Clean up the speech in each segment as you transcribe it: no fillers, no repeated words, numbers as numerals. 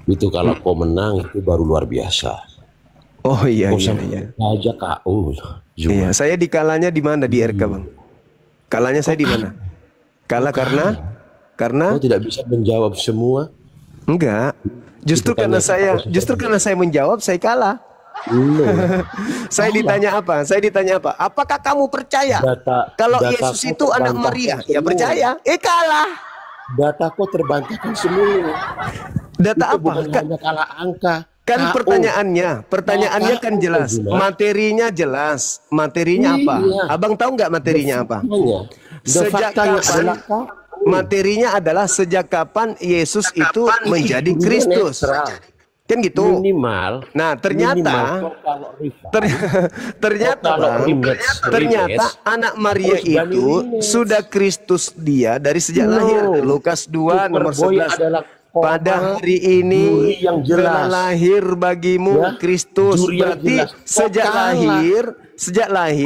Itu kalau kau menang itu baru luar biasa. Oh iya Kau iya sampai iya. aja KO, Iya, Zuma. saya di kalanya di mana di RK, Bang? Kalanya Kau saya di mana? kalah, kau Kalah kalah. karena Kau tidak bisa menjawab semua. enggak. Itu tanya kepada Justru karena seseorang. saya menjawab saya kalah. No, Saya kalah. ditanya apa? Saya ditanya apa? Apakah kamu percaya kalau Yesus Dataku itu anak terbantahkan Maria? Ya semua. percaya. Kalah. Dataku terbantahkan semua. Data Itu apa? bukan hanya kalah angka. Kan KO. pertanyaannya kan KO, jelas. Zuma. Materinya jelas. Materinya apa? Iya. Abang tahu nggak The materinya apa? faktanya. The Sejak faktanya kapan? adalah KO. Materinya adalah sejak kapan Yesus itu menjadi Dia Kristus. netral. Kan gitu. Minimal. Nah, Minimal kalau Rifan. ter- ternyata Kalau Bang, rematch, ternyata anak Maria harus berani itu rematch. sudah Kristus dia dari sejak lahir. Lukas 2 nomor Superboy 11. adalah Pada hari ini juri yang jelas. telah lahir bagimu Ya, Kristus. juri yang Berarti jelas. sejak lahir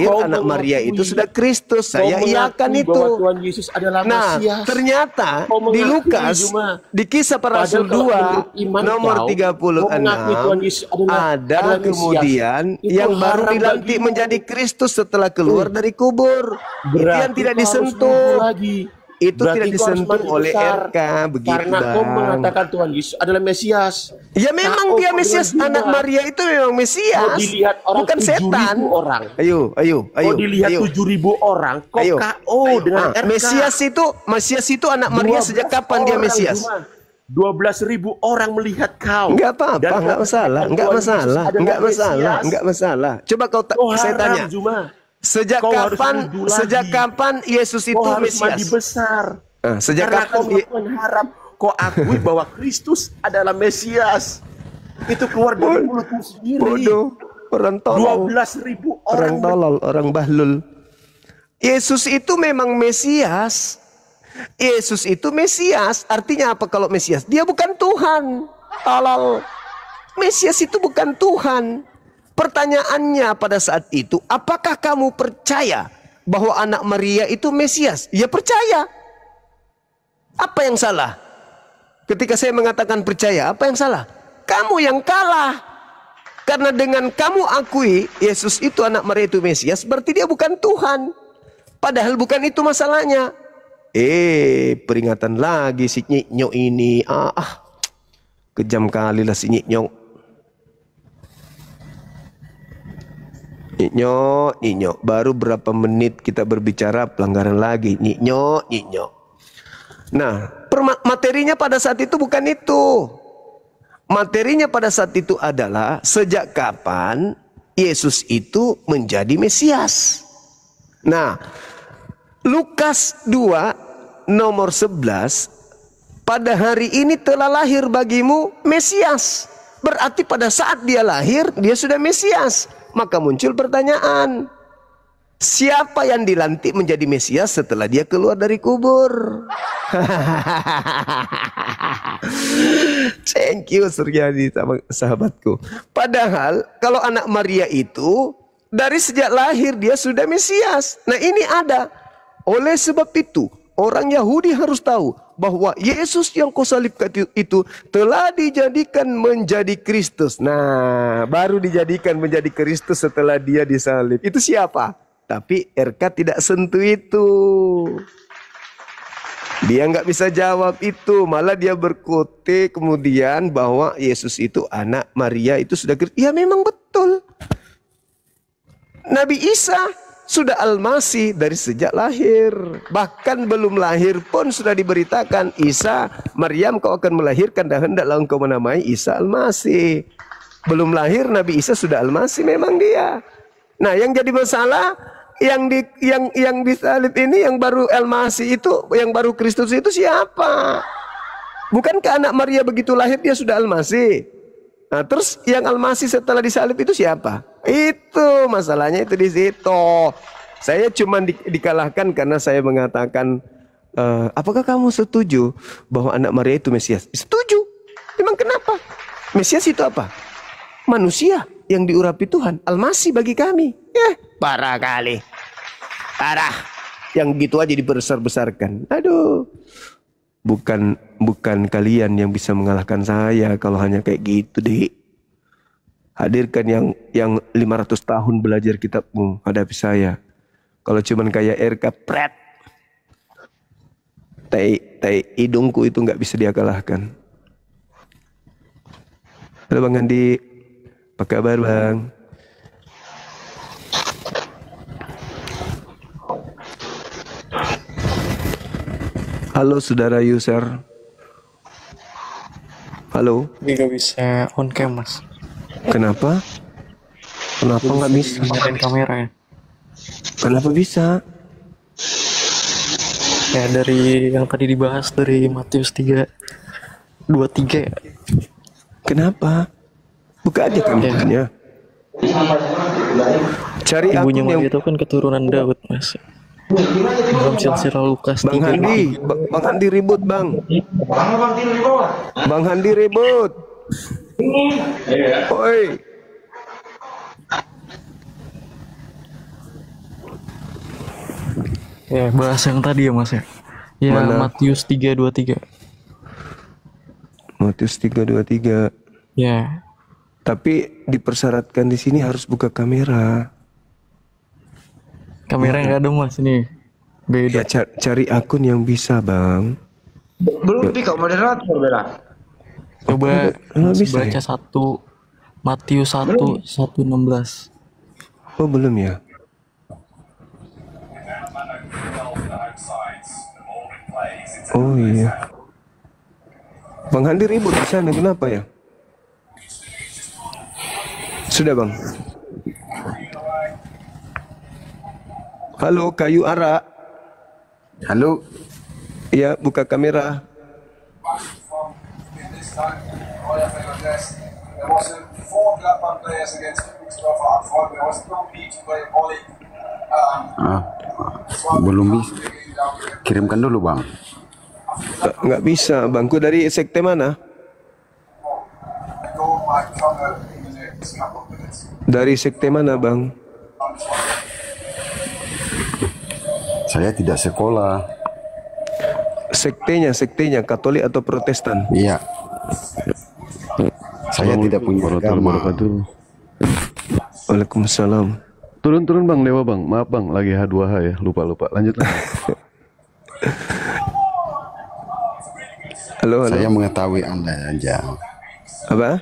Kau anak Maria mengakui. itu sudah Kristus. Kau Saya iakan mengakui itu. bahwa Tuhan Yesus adalah Nah, Mesias. ternyata Kau di mengakui, Lukas, Zuma. di Kisah Para Rasul Padahal kalau 2 menurut iman nomor kau 36 mengakui Tuhan Yesus ada adalah Mesias. kemudian Itu yang baru haram dilantik bagimu. menjadi Kristus setelah keluar dari kubur. Itu yang Berarti tidak kau harus nunggu disentuh. lagi. Itu Berarti tidak kau harus disentuh maju oleh besar. RK begitu, Karena kau Bang. mengatakan Tuhan Yesus adalah Mesias. Ya memang KO dia kau Mesias, dengan anak Zuma. Maria itu memang Kau Mesias. dilihat orang Bukan 7.000 setan. orang. Ayo. Kau dilihat ayo. 7.000 orang. Kau Ayo. KO dengan RK. Mesias itu anak Maria 12 sejak kapan dia orang, Mesias? Zuma. 12.000 orang melihat kau. Enggak apa-apa, Dan enggak kau masalah, katakan enggak Tuhan Yesus masalah, adalah enggak masalah, Mesias. enggak masalah. Coba Kau saya haram, tanya, Zuma. sejak Kau harus kapan wudhu sejak lagi. kapan Yesus Kau itu harus mandi Mesias? besar. Sejak Karena kapan kau melakukan haram. Kau akui bahwa Kristus adalah Mesias. Itu keluar dari mulutmu sendiri. Bodoh, orang tolol, 12.000 orang orang. tolol, orang bahlul. Yesus itu memang Mesias. Yesus itu Mesias. Artinya apa kalau Mesias? Dia bukan Tuhan. Tolol. Mesias itu bukan Tuhan. Pertanyaannya pada saat itu, apakah kamu percaya bahwa anak Maria itu Mesias? Ya percaya. Apa yang salah? Ketika saya mengatakan percaya, apa yang salah? Kamu yang kalah. Karena dengan kamu akui Yesus itu anak Maria itu Mesias, berarti dia bukan Tuhan. Padahal bukan itu masalahnya. Peringatan lagi si Nyiknyo ini. Kejam kali lah si Nyiknyo. Nyiknyo, baru berapa menit kita berbicara pelanggaran lagi. Nyiknyo. Nah, materinya pada saat itu bukan itu. Materinya pada saat itu adalah sejak kapan Yesus itu menjadi Mesias. Nah, Lukas 2 nomor 11, pada hari ini telah lahir bagimu Mesias. Berarti pada saat dia lahir, dia sudah Mesias. Maka muncul pertanyaan, siapa yang dilantik menjadi Mesias setelah dia keluar dari kubur? Thank you Suryadi sama sahabatku. Padahal kalau anak Maria itu dari sejak lahir dia sudah Mesias. Nah ini ada. Oleh sebab itu orang Yahudi harus tahu bahwa Yesus yang kau salibkan itu telah dijadikan menjadi Kristus. Nah baru dijadikan menjadi Kristus setelah dia disalib. Itu siapa? Tapi RK tidak sentuh itu. Dia nggak bisa jawab itu. Malah dia berkutik kemudian bahwa Yesus itu anak Maria itu sudah Kristus. Ya memang betul. Nabi Isa sudah Al-Masih dari sejak lahir. Bahkan belum lahir pun sudah diberitakan, Isa, Maryam kau akan melahirkan dan hendaklah engkau menamai Isa Al-Masih. Belum lahir Nabi Isa sudah Al-Masih memang dia. Nah yang jadi masalah yang disalib ini, yang baru Al-Masih itu, yang baru Kristus itu siapa? Bukankah anak Maria begitu lahir dia sudah Al-Masih? Nah, terus yang Al-Masih setelah disalib itu siapa? Itu masalahnya itu di situ. Saya cuma dikalahkan karena saya mengatakan, apakah kamu setuju bahwa anak Maria itu Mesias? Setuju. Memang kenapa? Mesias itu apa? Manusia yang diurapi Tuhan. Al-Masih bagi kami. Parah kali. Parah. Yang gitu aja dibesar-besarkan. Aduh. bukan kalian yang bisa mengalahkan saya kalau hanya kayak gitu, Dik. Hadirkan yang 500 tahun belajar kitabmu hadapi saya. Kalau cuman kayak RK pret, tai hidungku itu nggak bisa dia kalahkan. Halo Bang Andi, apa kabar Bang? Halo saudara user. Halo. Nggak bisa on cam mas. Kenapa? Kenapa nggak bisa? Nyalain kamera ya. Kenapa bisa? Ya dari yang tadi dibahas dari Matius 3:23 ya. Kenapa? Buka aja kameranya. Cari Ibunya akun yang Maria itu kan keturunan Daud mas. Dalam silsilah Lukas Bang 3. Handi, Bang Handi ribut Bang. Bang Handi ribut. Oi. Ya bahas yang tadi ya mas ya. Ya Mana? Matius 3:23. Matius 3:23. Ya. Tapi dipersyaratkan di sini harus buka kamera. Kamera nggak ada mas ini. Beda. Ya, cari akun yang bisa Bang. Belum kok moderator bela. Coba Nggak bisa baca ya? Matius 1:16. Oh belum ya? Oh iya. Bang Handi ribut di sana kenapa ya? Sudah Bang. Halo Kayu Ara. Halo. Iya buka kamera. Belum bisa. Kirimkan dulu bang. Nggak bisa. Bangku dari sekte mana? Dari sekte mana Bang? Saya tidak sekolah. Sektenya Katolik atau Protestan? Iya. Saya tidak punya agama. Waalaikumsalam. Turun bang, lewat bang. Maaf bang, lagi H2H ya. Lupa. Lanjut lagi. Halo. Saya mengetahui Anda aja. Apa?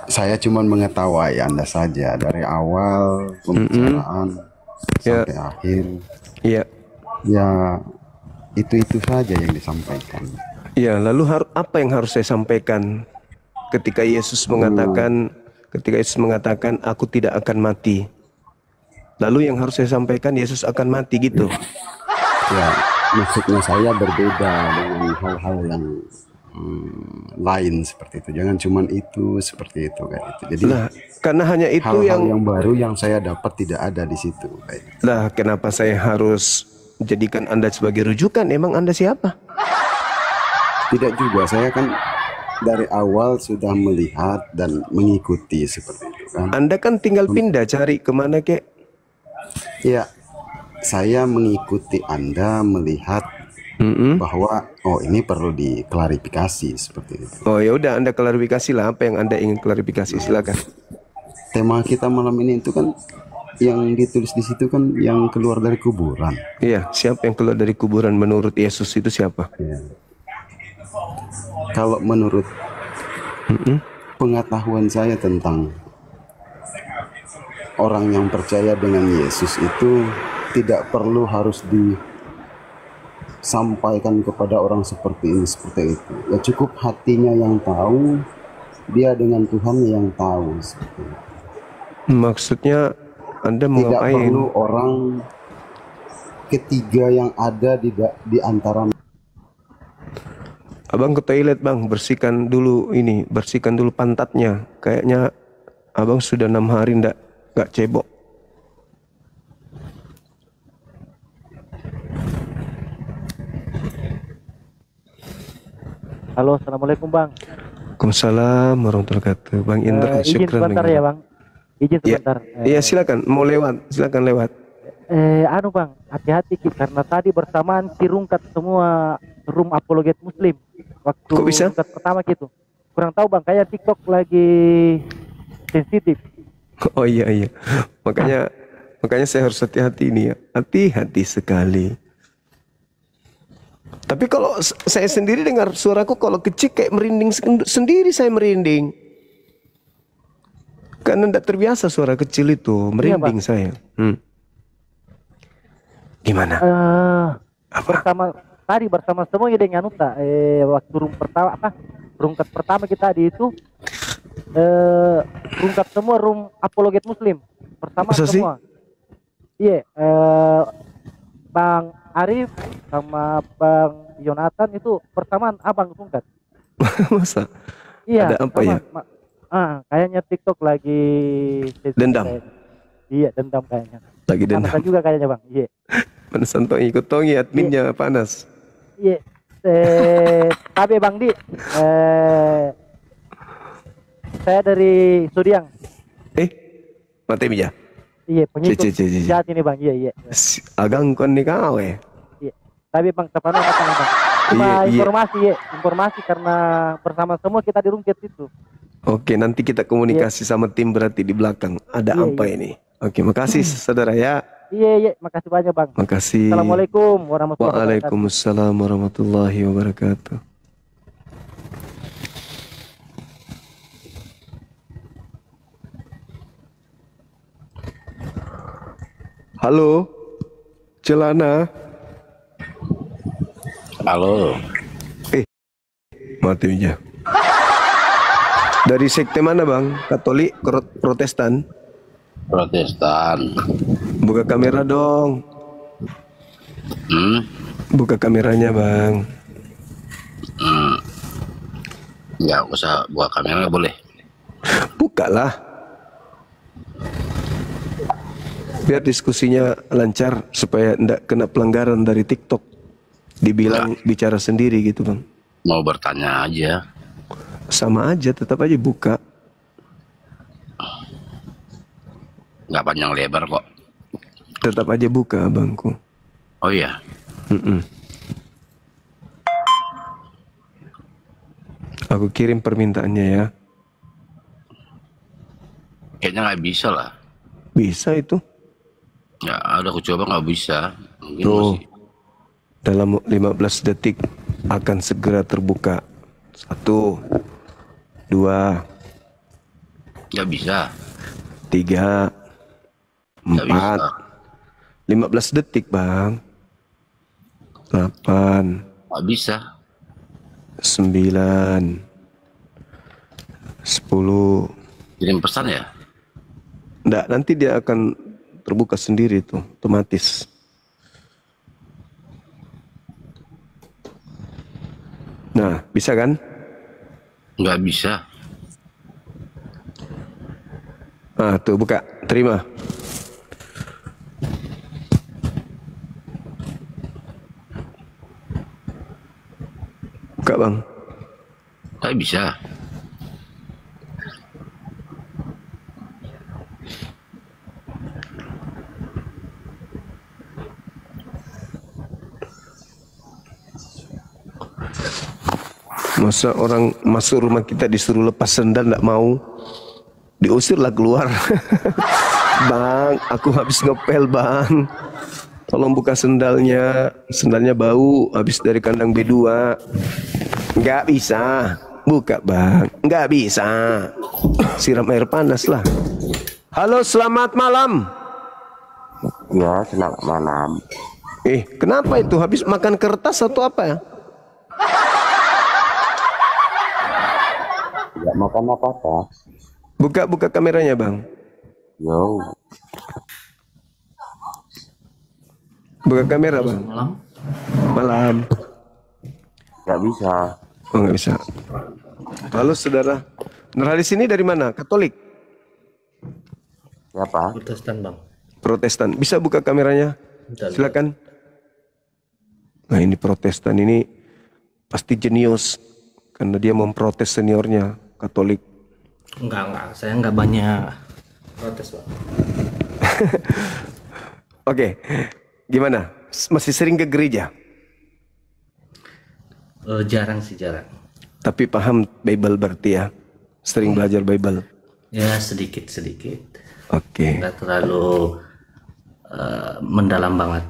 Saya cuma mengetahui Anda saja dari awal pembicaraan sampai akhir. Iya. Ya itu saja yang disampaikan. Ya, lalu apa yang harus saya sampaikan ketika Yesus mengatakan aku tidak akan mati. Lalu yang harus saya sampaikan Yesus akan mati gitu. Ya, maksudnya saya berbeda dengan hal-hal yang lain seperti itu. Jangan cuman itu seperti itu kayak itu. Jadi karena hanya itu hal-hal yang baru yang saya dapat tidak ada di situ kayak itu. Lah, kenapa saya harus jadikan Anda sebagai rujukan? Emang Anda siapa? Tidak juga, saya kan dari awal sudah melihat dan mengikuti seperti itu kan. Anda kan tinggal pindah cari kemana kek? Ya, saya mengikuti Anda melihat bahwa ini perlu diklarifikasi seperti itu. Oh ya udah, Anda klarifikasi lah apa yang Anda ingin klarifikasi, silakan. Tema kita malam ini itu kan yang ditulis di situ kan yang keluar dari kuburan. Iya, siapa yang keluar dari kuburan menurut Yesus itu siapa? Ya. Kalau menurut pengetahuan saya tentang orang yang percaya dengan Yesus itu tidak perlu harus disampaikan kepada orang seperti ini seperti itu. Ya cukup hatinya yang tahu, dia dengan Tuhan yang tahu seperti itu. Maksudnya Anda mau tidak ngapain? perlu orang ketiga yang ada di antara. Abang ke toilet bang, bersihkan dulu pantatnya. Kayaknya abang sudah 6 hari nggak cebok. Halo, assalamualaikum bang. Waalaikumsalam warahmatullahi wabarakatuh. Bang Indra, Izin syukran. sebentar ya bang. Izin sebentar. Iya silakan, mau lewat, silakan lewat. anu bang, hati-hati Ki, karena tadi bersamaan Ki rungkat semua room apologet muslim waktu Kok bisa? rungkat pertama gitu. Kurang tahu bang, kayak TikTok lagi sensitif. Oh iya iya. Makanya saya harus hati-hati ini ya. Hati-hati sekali. Tapi kalau saya sendiri dengar suaraku kalau kecil kayak merinding sendiri, saya merinding. Karena tidak terbiasa suara kecil itu, merinding saya. Gimana? Bersama semua ya dengan Nuta. Waktu rungkat pertama kita di itu rungkat semua room apologet muslim bersama Masa sih? semua. Iya, Bang Arif sama Bang Yonatan itu persamaan abang rungkat. Masa? Iya. Ada apa ya? Kayaknya TikTok lagi Dendam. Iya, dendam kayaknya. Lagi dendam. Panasan juga kayaknya bang. Iya. Panasan ikut tongi adminnya panas. Iya. Tapi Bang Di, saya dari Sudiang. Mati bija. Iya, pengikut Cie. jahat ini Bang. Iya. Agang kon ni kau Iya. Tapi Bang Tapano apa Bang? Cuma Iya. informasi karena bersama semua kita di rungkit itu. Oke, nanti kita komunikasi sama tim berarti di belakang. Ada Iya, apa ini? Oke, makasih saudara ya. Iya, makasih banyak Bang. Makasih. Assalamualaikum warahmatullahi wabarakatuh. Waalaikumsalam warahmatullahi wabarakatuh. Halo, Celana. Halo, Mati aja. Dari sekte mana bang? Katolik, Protestan? Protestan. Buka kamera dong. Buka kameranya bang. Nggak usah buka kamera boleh. Buka lah. Biar diskusinya lancar supaya tidak kena pelanggaran dari TikTok. Dibilang bicara sendiri gitu bang. Mau bertanya aja. Sama aja, tetap aja buka. Nggak panjang lebar kok. Tetap aja buka abangku. Oh iya. Aku kirim permintaannya ya. Kayaknya nggak bisa lah. Bisa itu. Ya, udah aku coba nggak bisa. Mungkin Tuh. masih. Dalam 15 detik akan segera terbuka. 1, 2, Nggak bisa. 3, Nggak 4, bisa. 15 detik bang. 8, Nggak bisa. 9, 10. Kirim pesan ya? Nggak, nanti dia akan terbuka sendiri tuh, otomatis. Nah, bisa kan? Nggak bisa. Ah, tuh buka, terima. Buka bang. Nggak bisa. Masa orang masuk rumah kita disuruh lepas sendal nggak mau, diusirlah keluar. Bang, aku habis ngepel bang, tolong buka sendalnya, sendalnya bau habis dari kandang B2. Nggak bisa, buka bang, nggak bisa, siram air panas lah. Halo, selamat malam. Ya, selamat malam. Kenapa itu, habis makan kertas atau apa ya? Tidak makan apa-apa. Buka kameranya bang. Yo, Buka kamera bang. Malam. nggak bisa. Oh nggak bisa. Halo saudara. Nurhalis ini dari mana? Katolik? Siapa? Protestan bang. Protestan. Bisa buka kameranya? Silakan. Nah ini Protestan ini pasti jenius karena dia memprotes seniornya Katolik. Enggak, saya enggak banyak protes bang. Oke. Gimana? Masih sering ke gereja? Jarang sih, jarang. Tapi paham Bible berarti ya? Sering belajar Bible? Ya, sedikit-sedikit. Oke. Nggak terlalu mendalam banget.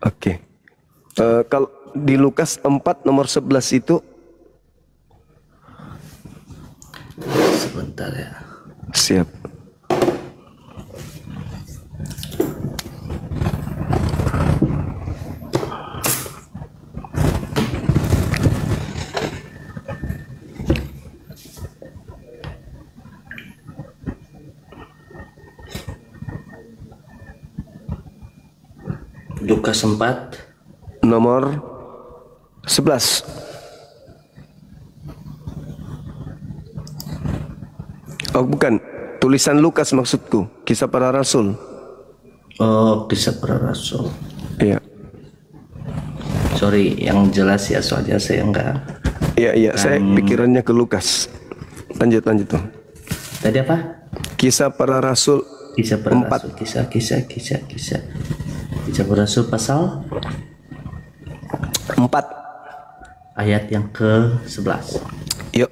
Oke. Kalau di Lukas 4 nomor 11 itu? Sebentar ya. Siap. Lukas 4 nomor 11. Oh bukan, tulisan Lukas maksudku, Kisah Para Rasul. Oh, Kisah Para Rasul. Iya. Sorry, yang jelas ya, soalnya saya enggak. Iya, saya pikirannya ke Lukas. Lanjut tuh. Tadi apa? Kisah Para Rasul. Kisah Para Rasul. Kisah Para Rasul pasal 4 ayat yang ke-11. Yuk,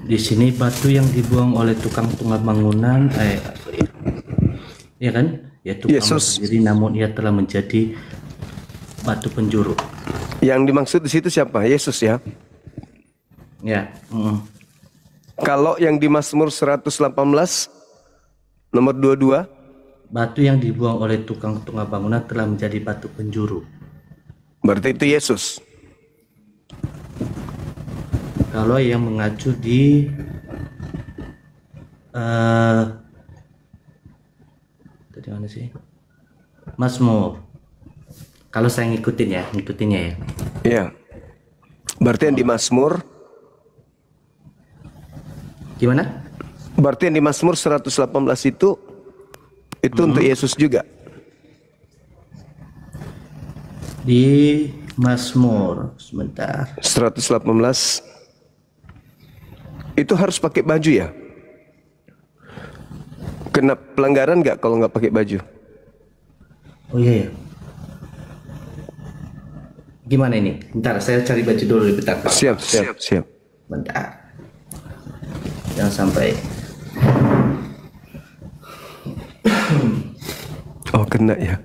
Di sini batu yang dibuang oleh tukang bangunan, ya kan? Ya tukang sendiri, namun ia telah menjadi batu penjuru. Yang dimaksud di situ siapa? Yesus ya? Ya. Kalau yang di Mazmur 118 nomor 22, batu yang dibuang oleh tukang bangunan telah menjadi batu penjuru. Berarti itu Yesus. Kalau yang mengacu di tadi mana sih? Mazmur. Kalau saya ngikutinnya ya. Iya. Berarti yang di Mazmur gimana? Berarti yang di Mazmur 118 itu untuk Yesus juga. Di Mazmur sebentar. 118 itu harus pakai baju ya? Kena pelanggaran nggak kalau nggak pakai baju? Oh iya ya. Gimana ini? Bentar, saya cari baju dulu bentar. Siap. Bentar. Jangan sampai. Oh kena ya.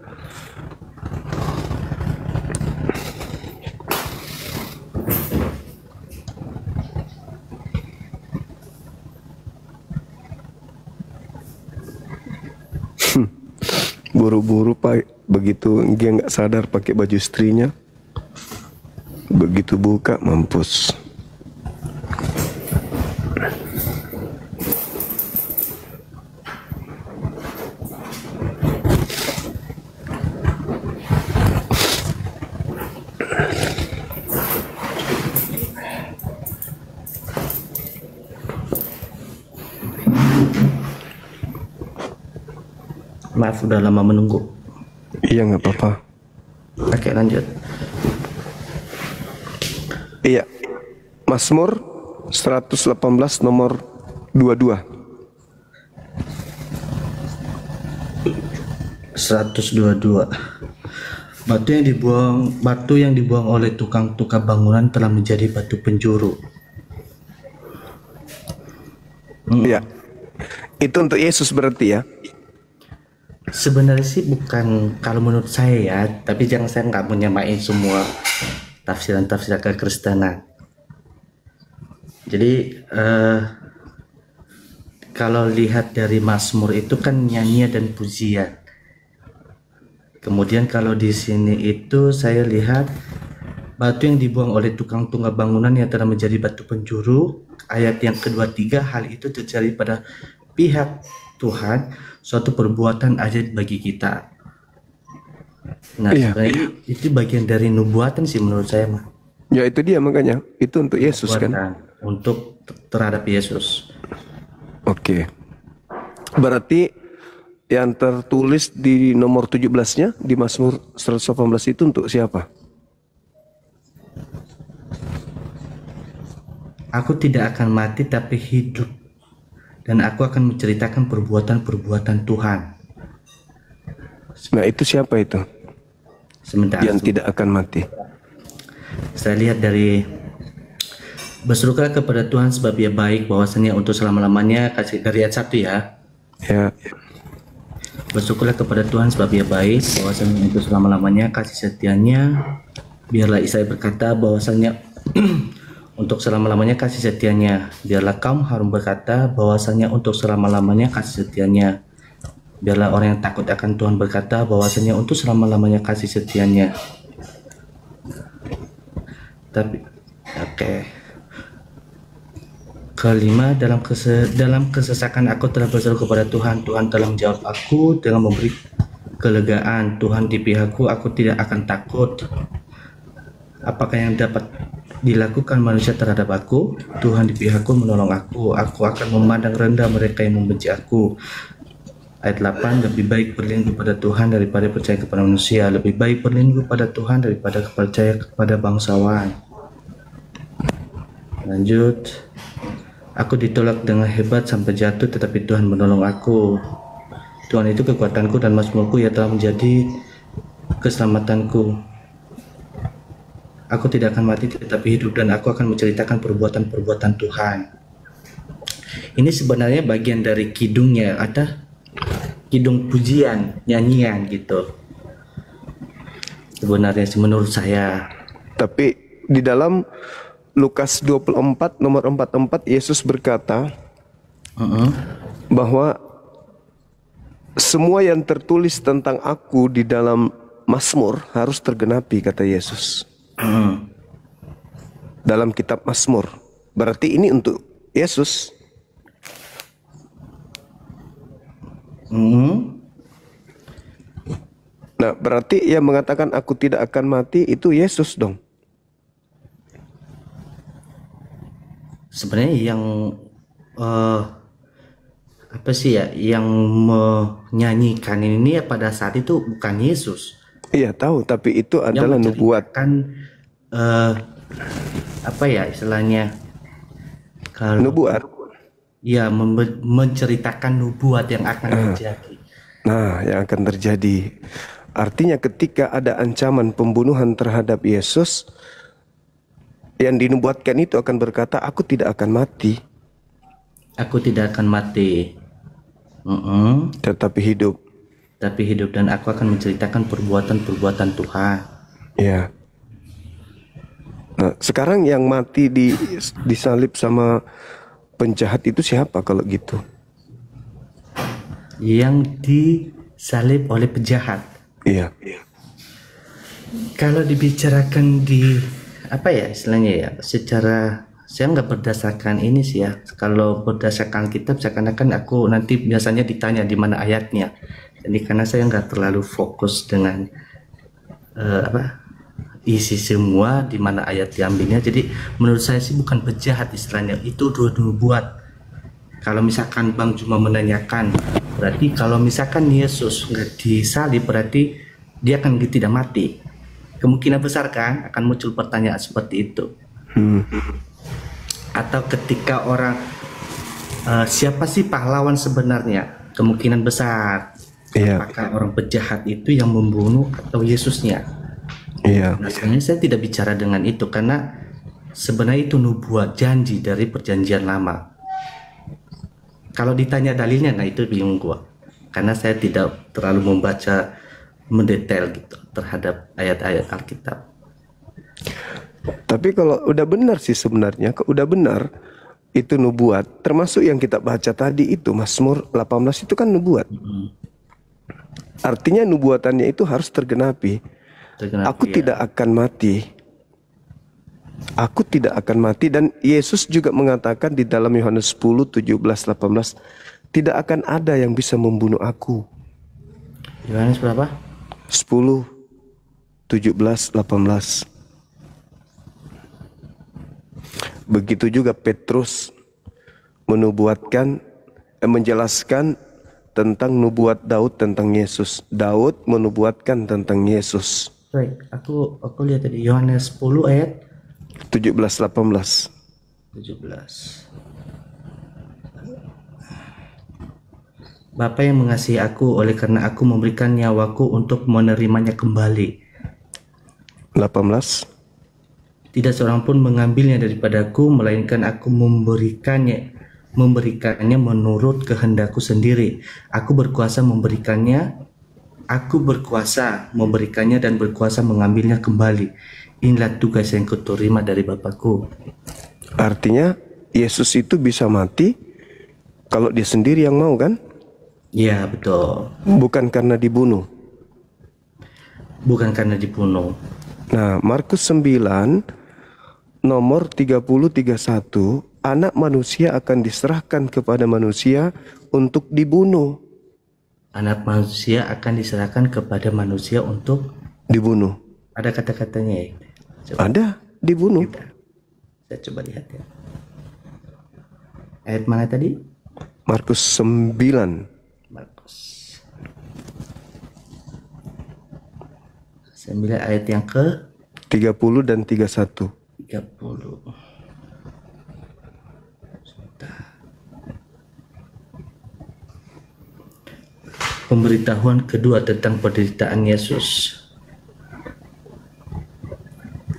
Buru-buru Pak, begitu dia nggak sadar pakai baju istrinya, begitu buka mampus. Maaf udah lama menunggu. Iya nggak apa-apa. Oke lanjut. Iya. Mazmur 118 nomor 22. 122. Batu yang dibuang oleh tukang bangunan telah menjadi batu penjuru. Iya. Itu untuk Yesus berarti ya? Sebenarnya sih bukan, kalau menurut saya ya, tapi jangan, saya nggak menyamain semua tafsiran kekristenan. Jadi kalau lihat dari Mazmur itu kan nyanyian dan pujian. Kemudian kalau di sini itu saya lihat batu yang dibuang oleh tukang bangunan yang telah menjadi batu penjuru. Ayat yang kedua tiga, hal itu terjadi pada pihak Tuhan, suatu perbuatan ajaib bagi kita. Nah, sebenarnya itu bagian dari nubuatan sih menurut saya mah. Ya itu dia makanya, itu untuk Yesus nubuatan, kan? Untuk terhadap Yesus. Oke. Berarti yang tertulis di nomor 17-nya di Mazmur 118 itu untuk siapa? Aku tidak akan mati tapi hidup. dan aku akan menceritakan perbuatan-perbuatan Tuhan. Nah, itu siapa itu? Sementara Yang tidak akan mati. saya lihat dari berserulah kepada Tuhan sebab Ia baik, bahwasanya untuk selama-lamanya kasih, dari ayat 1 ya. Ya. Bersyukurlah kepada Tuhan sebab Ia baik, bahwasanya untuk selama-lamanya kasih setianya. Biarlah Isai berkata bahwasanya untuk selama-lamanya kasih setianya. Biarlah kaum Harun berkata bahwasanya untuk selama-lamanya kasih setianya. Biarlah orang yang takut akan Tuhan berkata bahwasanya untuk selama-lamanya kasih setianya. Tapi oke. Kelima, dalam kesesakan aku telah berseru kepada Tuhan. Tuhan telah menjawab aku dengan memberi kelegaan. Tuhan di pihakku, aku tidak akan takut. Apakah yang dapat dilakukan manusia terhadap aku? Tuhan di pihakku menolong aku. Aku akan memandang rendah mereka yang membenci aku. Ayat 8, lebih baik berlindung kepada Tuhan daripada percaya kepada manusia. Lebih baik berlindung kepada Tuhan daripada percaya kepada bangsawan. Lanjut. Aku ditolak dengan hebat sampai jatuh, tetapi Tuhan menolong aku. Tuhan itu kekuatanku dan mazmurku, Ia telah menjadi keselamatanku. Aku tidak akan mati tetapi hidup, dan aku akan menceritakan perbuatan-perbuatan Tuhan. Ini sebenarnya bagian dari kidungnya, ada kidung pujian, nyanyian gitu. Sebenarnya menurut saya. Tapi di dalam Lukas 24 nomor 44 Yesus berkata bahwa semua yang tertulis tentang aku di dalam Mazmur harus tergenapi, kata Yesus. Dalam kitab Mazmur. Berarti ini untuk Yesus. Nah, berarti yang mengatakan aku tidak akan mati itu Yesus dong. Sebenarnya yang apa sih ya, yang menyanyikan ini ya pada saat itu bukan Yesus. Iya tahu, tapi itu adalah nubuat. Kan apa ya istilahnya? Kalau Nubuat. Ya, menceritakan nubuat yang akan terjadi. Nah, yang akan terjadi. Artinya ketika ada ancaman pembunuhan terhadap Yesus, yang dinubuatkan itu akan berkata, aku tidak akan mati. Aku tidak akan mati. Tetapi hidup. Tapi hidup, dan aku akan menceritakan perbuatan-perbuatan Tuhan. Ya. Nah, sekarang yang mati disalib sama penjahat itu siapa kalau gitu? Yang disalib oleh penjahat. Iya. Kalau dibicarakan di apa ya istilahnya ya, secara saya nggak berdasarkan ini sih ya. Kalau berdasarkan kitab seakan-akan aku nanti biasanya ditanya di mana ayatnya. Jadi karena saya nggak terlalu fokus dengan isi semua di mana ayat diambilnya. Jadi menurut saya sih bukan penjahat istilahnya, itu nubuat. Kalau misalkan Bang cuma menanyakan, berarti kalau misalkan Yesus nggak disalib berarti dia akan tidak mati. Kemungkinan besar kan akan muncul pertanyaan seperti itu. Atau ketika orang siapa sih pahlawan sebenarnya? Kemungkinan besar apakah orang penjahat itu yang membunuh atau Yesusnya? Iya. Nah, sebenarnya saya tidak bicara dengan itu karena sebenarnya itu nubuat, janji dari perjanjian lama. Kalau ditanya dalilnya, nah itu bingung gua. Karena saya tidak terlalu membaca mendetail gitu terhadap ayat-ayat Alkitab. Tapi kalau udah benar sih sebenarnya, udah benar itu nubuat, termasuk yang kita baca tadi itu Mazmur 18 itu kan nubuat. Artinya nubuatannya itu harus tergenapi. Aku tidak akan mati. Aku tidak akan mati. Dan Yesus juga mengatakan di dalam Yohanes 10, 17, 18, tidak akan ada yang bisa membunuh aku. Yohanes berapa? 10, 17, 18. Begitu juga Petrus menubuatkan, menjelaskan tentang nubuat Daud tentang Yesus. Daud menubuatkan tentang Yesus. Baik, aku lihat tadi Yohanes 10 ayat 17, 18. 17. Bapa yang mengasihi aku oleh karena aku memberikan nyawaku untuk menerimanya kembali. 18. Tidak seorang pun mengambilnya daripadaku, melainkan aku memberikannya menurut kehendakku sendiri. Aku berkuasa memberikannya dan berkuasa mengambilnya kembali. Inilah tugas yang kuterima dari Bapakku. Artinya Yesus itu bisa mati kalau dia sendiri yang mau, kan? Ya, betul. Bukan karena dibunuh. Bukan karena dibunuh. Nah, Markus 9 nomor 30-31, anak manusia akan diserahkan kepada manusia untuk dibunuh. Anak manusia akan diserahkan kepada manusia untuk dibunuh. Ada kata-katanya ya? Coba. Ada, dibunuh. Saya coba lihat ya. Ayat mana tadi? Markus 9. Markus 9 ayat yang ke 30 dan 31. 30. Pemberitahuan kedua tentang penderitaan Yesus.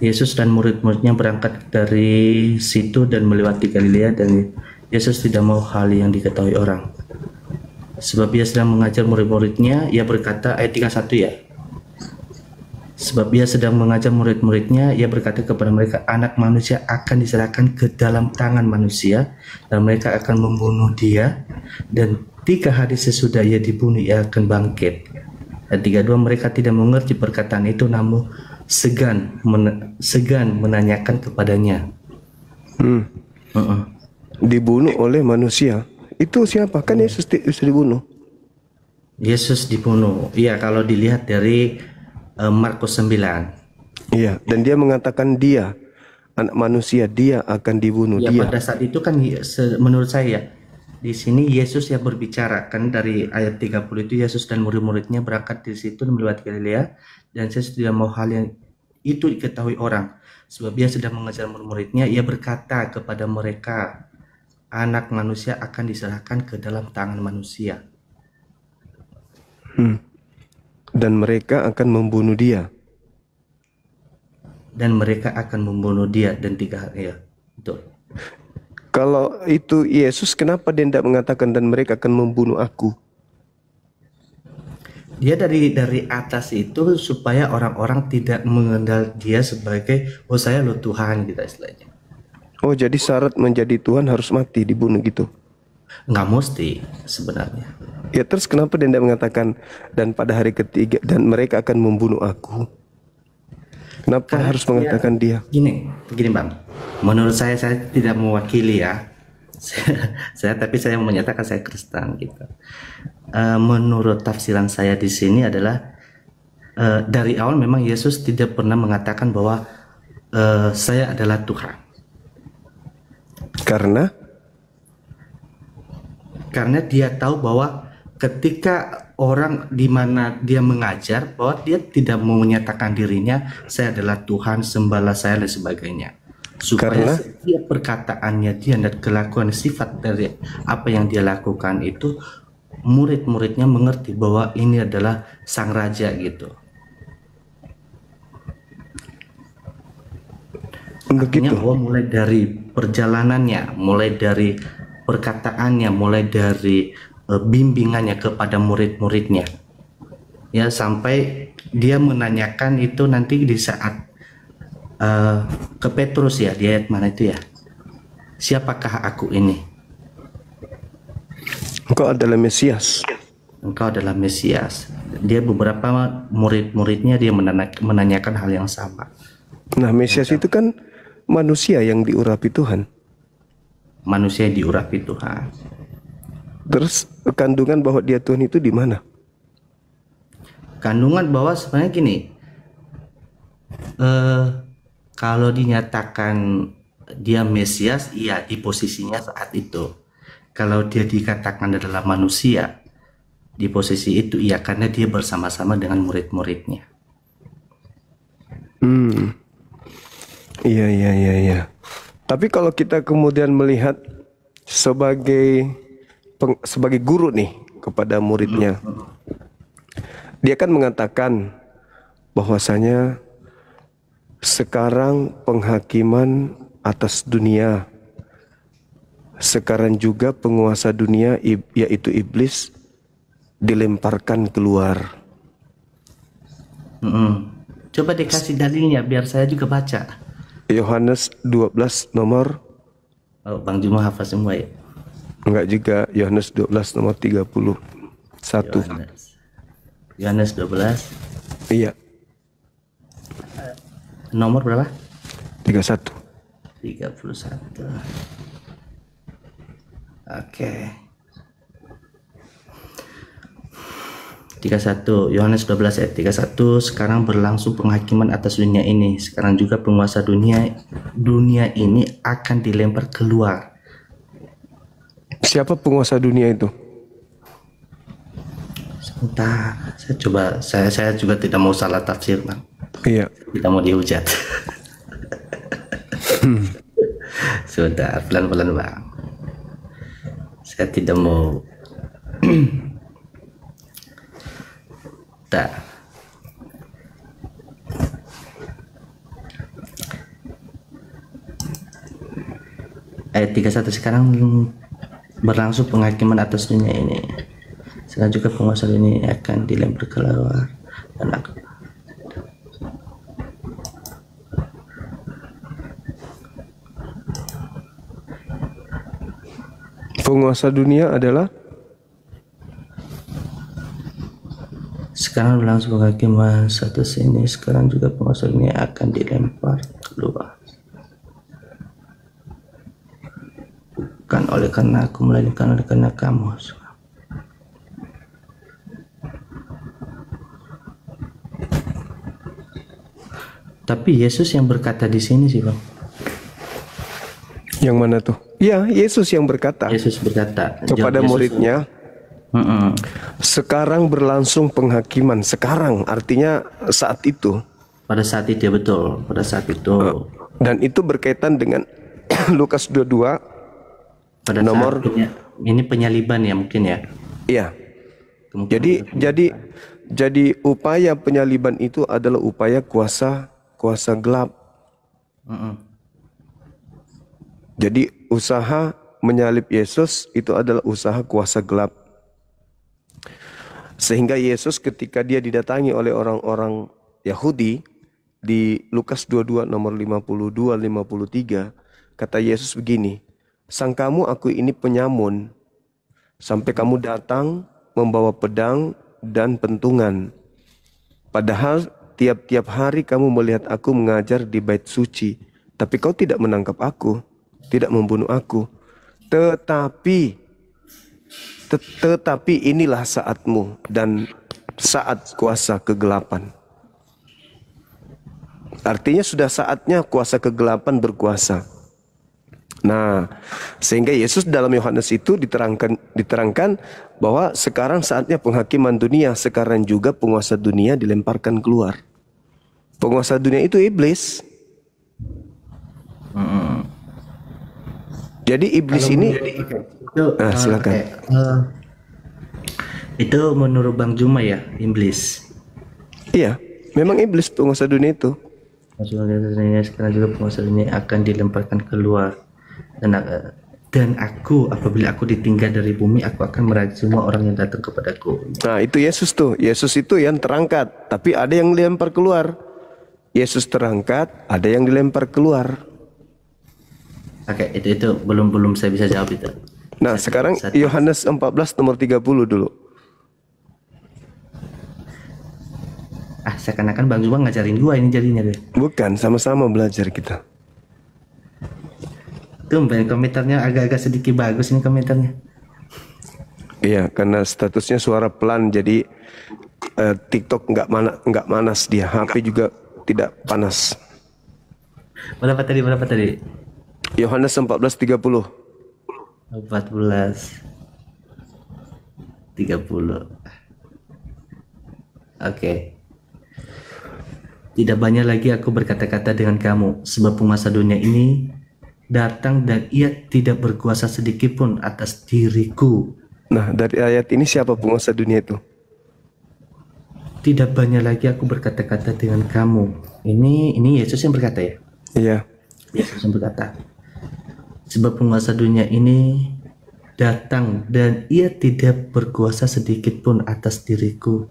Yesus dan murid-muridnya berangkat dari situ dan melewati Galilea, dan Yesus tidak mau hal yang diketahui orang. Sebab ia sedang mengajar murid-muridnya, ia berkata, ayat 31 ya. Sebab ia sedang mengajar murid-muridnya, ia berkata kepada mereka, anak manusia akan diserahkan ke dalam tangan manusia, dan mereka akan membunuh dia, dan 3 hari sesudah ia dibunuh, ia akan bangkit. Dan 32, mereka tidak mengerti perkataan itu, namun segan menanyakan kepadanya. Dibunuh oleh manusia. Itu siapa? Kan Yesus dibunuh. Yesus dibunuh. Iya, kalau dilihat dari Markus 9. Iya, dan dia mengatakan dia anak manusia, dia akan dibunuh. Ya, dia. pada saat itu kan menurut saya di sini Yesus yang berbicara, kan dari ayat 30 itu Yesus dan murid-muridnya berangkat di situ melewati Galilea, dan Yesus tidak mau hal yang itu diketahui orang. Sebab ia sedang mengajar murid-muridnya, ia berkata kepada mereka, anak manusia akan diserahkan ke dalam tangan manusia. Dan mereka akan membunuh dia. Dan 3 hari ya. Betul. Kalau itu Yesus, kenapa dia tidak mengatakan dan mereka akan membunuh aku? Dia dari atas itu supaya orang-orang tidak mengenal dia sebagai saya lo Tuhan gitu istilahnya. Oh, jadi syarat menjadi Tuhan harus mati, dibunuh gitu? Nggak mesti sebenarnya. Ya, terus kenapa dia tidak mengatakan dan pada hari ketiga dan mereka akan membunuh aku? Kenapa harus mengatakan dia? Gini Bang, menurut saya tidak mewakili ya. Tapi saya menyatakan saya Kristen gitu. Menurut tafsiran saya di sini adalah dari awal memang Yesus tidak pernah mengatakan bahwa saya adalah Tuhan. Karena dia tahu bahwa ketika orang di mana dia mengajar, bahwa dia tidak mau menyatakan dirinya saya adalah Tuhan, sembahlah saya dan sebagainya, supaya setiap perkataannya dia dan kelakuan sifat dari apa yang dia lakukan itu murid-muridnya mengerti bahwa ini adalah sang raja gitu. Artinya bahwa mulai dari perjalanannya, mulai dari perkataannya, mulai dari bimbingannya kepada murid-muridnya, ya, sampai dia menanyakan itu nanti di saat ke Petrus ya, di ayat mana itu ya, siapakah aku ini? Engkau adalah Mesias. Engkau adalah Mesias. Dia beberapa murid-muridnya dia menanyakan hal yang sama. Nah, Mesias itu kan manusia yang diurapi Tuhan. Manusia yang diurapi Tuhan. Terus kandungan bahwa dia Tuhan itu di mana? Kandungan bahwa sebenarnya gini, kalau dinyatakan dia Mesias, iya di posisinya saat itu. Kalau dia dikatakan adalah manusia, di posisi itu iya karena dia bersama-sama dengan murid-muridnya. Iya. Tapi kalau kita kemudian melihat sebagai guru nih, kepada muridnya. Dia kan mengatakan bahwasanya sekarang penghakiman atas dunia, sekarang juga penguasa dunia yaitu iblis dilemparkan keluar. Coba dikasih dalilnya biar saya juga baca. Yohanes 12 nomor, Oh, Bang Juma hafal semua ya. enggak juga, Yohanes 12 nomor 31. Yohanes 12 Iya, nomor berapa? 31. 31. Oke. 31 Yohanes 12 ayat 31. Sekarang berlangsung penghakiman atas dunia ini. Sekarang juga penguasa dunia ini akan dilempar keluar. Siapa penguasa dunia itu? Sebentar, saya juga tidak mau salah tafsir, Bang. Iya. Tidak mau dihujat. Sudah, pelan-pelan, Bang. Saya tidak mau. Tak. Ayat 31, sekarang berlangsung penghakiman atas dunia ini. Sekarang juga penguasa ini akan dilempar keluar dan penguasa dunia adalah sekarang berlangsung penghakiman status ini. Sekarang juga penguasa ini akan dilempar keluar. Bukan oleh karena aku, melainkan oleh karena kamu. Tapi Yesus yang berkata di sini sih, Bang. yang mana tuh? Iya, Yesus yang berkata. Yesus berkata kepada Yesus, muridnya, sekarang berlangsung penghakiman. Sekarang artinya saat itu. Pada saat itu ya, betul. Pada saat itu. Dan itu berkaitan dengan Lukas 22 pada nomor ini penyaliban ya mungkin ya. Iya. Jadi upaya penyaliban itu adalah upaya kuasa gelap. Jadi usaha menyalib Yesus itu adalah usaha kuasa gelap. Sehingga Yesus ketika dia didatangi oleh orang-orang Yahudi di Lukas 22 nomor 52-53, kata Yesus begini, sangkamu aku ini penyamun sampai kamu datang membawa pedang dan pentungan. Padahal tiap-tiap hari kamu melihat aku mengajar di bait suci, tapi kau tidak menangkap aku, tidak membunuh aku. Tetapi inilah saatmu dan saat kuasa kegelapan. Artinya sudah saatnya kuasa kegelapan berkuasa. Nah, sehingga Yesus dalam Yohanes itu diterangkan bahwa sekarang saatnya penghakiman dunia, sekarang juga penguasa dunia dilemparkan keluar. Penguasa dunia itu iblis. Jadi iblis ini silakan. Itu menurut Bang Juma ya, iblis. Iya, memang iblis penguasa dunia itu. Sekarang juga penguasa dunia akan dilemparkan keluar. Dan aku, apabila aku ditinggal dari bumi, aku akan merajai semua orang yang datang kepadaku. Nah, itu Yesus tuh. Yesus itu yang terangkat, tapi ada yang dilempar keluar. Yesus terangkat, ada yang dilempar keluar. Oke, itu belum saya bisa jawab itu. Nah, sekarang Yohanes 14 nomor 30 dulu. Seakan-akan Bang Juma ngajarin gua ini jadinya deh. Bukan, sama-sama belajar kita. Tumben komentarnya agak-agak sedikit bagus ini komentarnya. Iya, karena statusnya suara pelan, jadi TikTok nggak manas dia, HP juga tidak panas. Berapa tadi? Yohanes 14:30. 14:30. Oke. Tidak banyak lagi aku berkata-kata dengan kamu, sebab penguasa dunia ini datang dan ia tidak berkuasa sedikit pun atas diriku. Nah, dari ayat ini siapa penguasa dunia itu? Tidak banyak lagi aku berkata-kata dengan kamu. Ini Yesus yang berkata ya. Iya. Yesus yang berkata, sebab penguasa dunia ini datang dan ia tidak berkuasa sedikit pun atas diriku.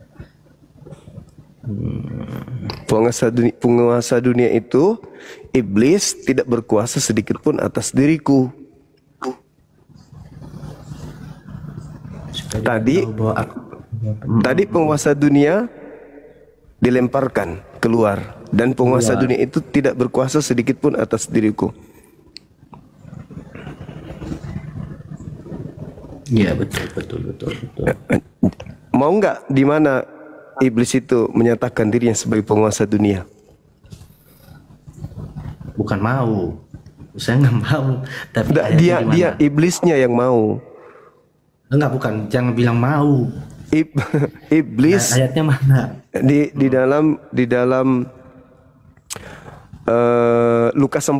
Penguasa dunia itu iblis tidak berkuasa sedikit pun atas diriku. Tadi penguasa dunia dilemparkan keluar dan penguasa dunia itu tidak berkuasa sedikit pun atas diriku. Iya, betul. Mau nggak di mana iblis itu menyatakan dirinya sebagai penguasa dunia? Bukan mau, saya nggak mau. Tapi dia iblisnya yang mau. Enggak, bukan. Jangan bilang mau. Iblis. Nah, ayatnya mana? Di dalam Lukas 4.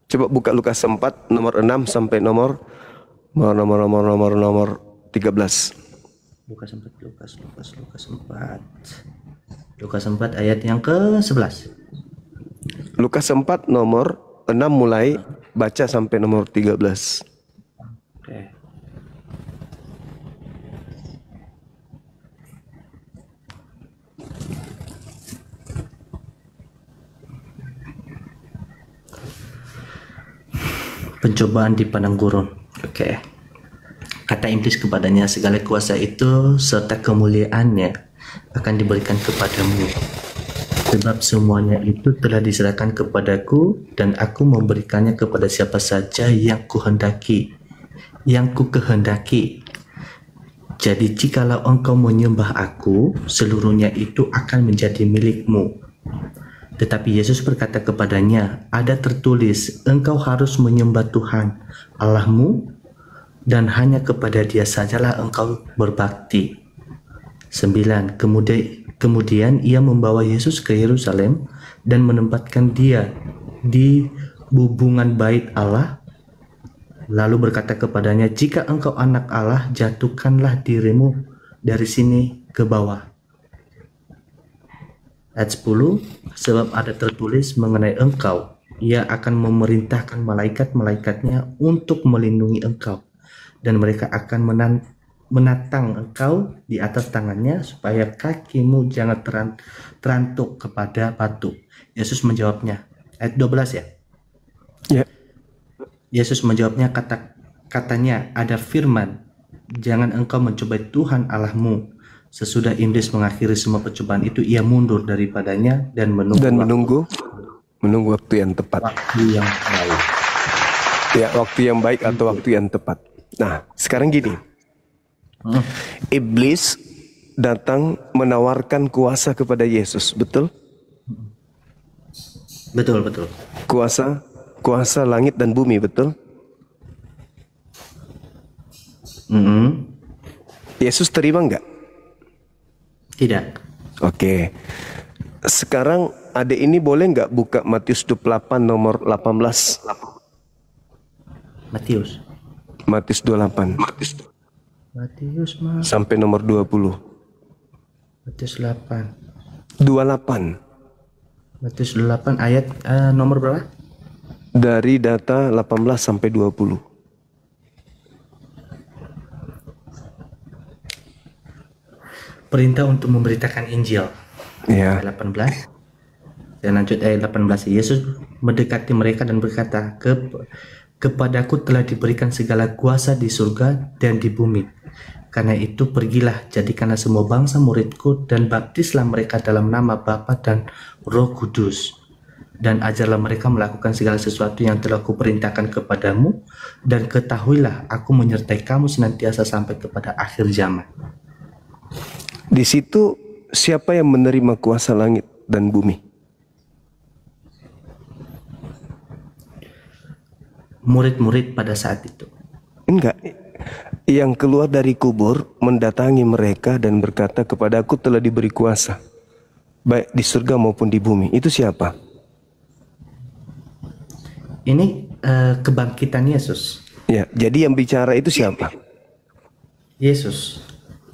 Coba buka Lukas 4 nomor 6 sampai nomor 13. Lukas 4. Lukas 4 ayat yang ke-11. Lukas 4 nomor 6 mulai baca sampai nomor 13. Oke. Pencobaan di padang gurun. Oke. Kata iblis kepadanya, segala kuasa itu serta kemuliaannya akan diberikan kepadamu. Sebab semuanya itu telah diserahkan kepadaku dan aku memberikannya kepada siapa saja yang kukehendaki. Jadi jikalau engkau menyembah aku, seluruhnya itu akan menjadi milikmu. Tetapi Yesus berkata kepadanya, ada tertulis, engkau harus menyembah Tuhan Allahmu dan hanya kepada Dia sajalah engkau berbakti. 9. Kemudian ia membawa Yesus ke Yerusalem dan menempatkan Dia di bubungan bait Allah. Lalu berkata kepadanya, jika engkau anak Allah, jatuhkanlah dirimu dari sini ke bawah. Ayat 10, sebab ada tertulis mengenai engkau, ia akan memerintahkan malaikat-malaikatnya untuk melindungi engkau, dan mereka akan menatang engkau di atas tangannya, supaya kakimu jangan terantuk kepada batu. Yesus menjawabnya, ayat 12 ya? Ya. Yesus menjawabnya, katanya ada firman, jangan engkau mencobai Tuhan Allahmu. Sesudah iblis mengakhiri semua percobaan itu, ia mundur daripadanya dan menunggu waktu yang tepat. Waktu yang baik. Ya, waktu yang baik atau waktu yang tepat. Nah, sekarang gini. Iblis datang menawarkan kuasa kepada Yesus, betul? Betul. Kuasa langit dan bumi, betul? Yesus terima enggak? Tidak. Oke. Sekarang adik ini boleh nggak buka Matius 28 nomor 18? Matius 28. Matius sampai nomor 20. Matius 8. 28. Matius 8 ayat nomor berapa? Dari data 18 sampai 20. Perintah untuk memberitakan Injil. Ya. Ayat 18. Dan lanjut ayat 18. Yesus mendekati mereka dan berkata, kepadaku telah diberikan segala kuasa di surga dan di bumi. Karena itu pergilah, jadikanlah semua bangsa muridku dan baptislah mereka dalam nama Bapa dan Roh Kudus. Dan ajarlah mereka melakukan segala sesuatu yang telah kuperintahkan kepadamu. Dan ketahuilah, aku menyertai kamu senantiasa sampai kepada akhir zaman. Di situ siapa yang menerima kuasa langit dan bumi? Murid-murid pada saat itu. Enggak. Yang keluar dari kubur mendatangi mereka dan berkata, kepadaku telah diberi kuasa, baik di surga maupun di bumi. Itu siapa? Ini kebangkitan Yesus. Ya, jadi yang bicara itu siapa? Yesus.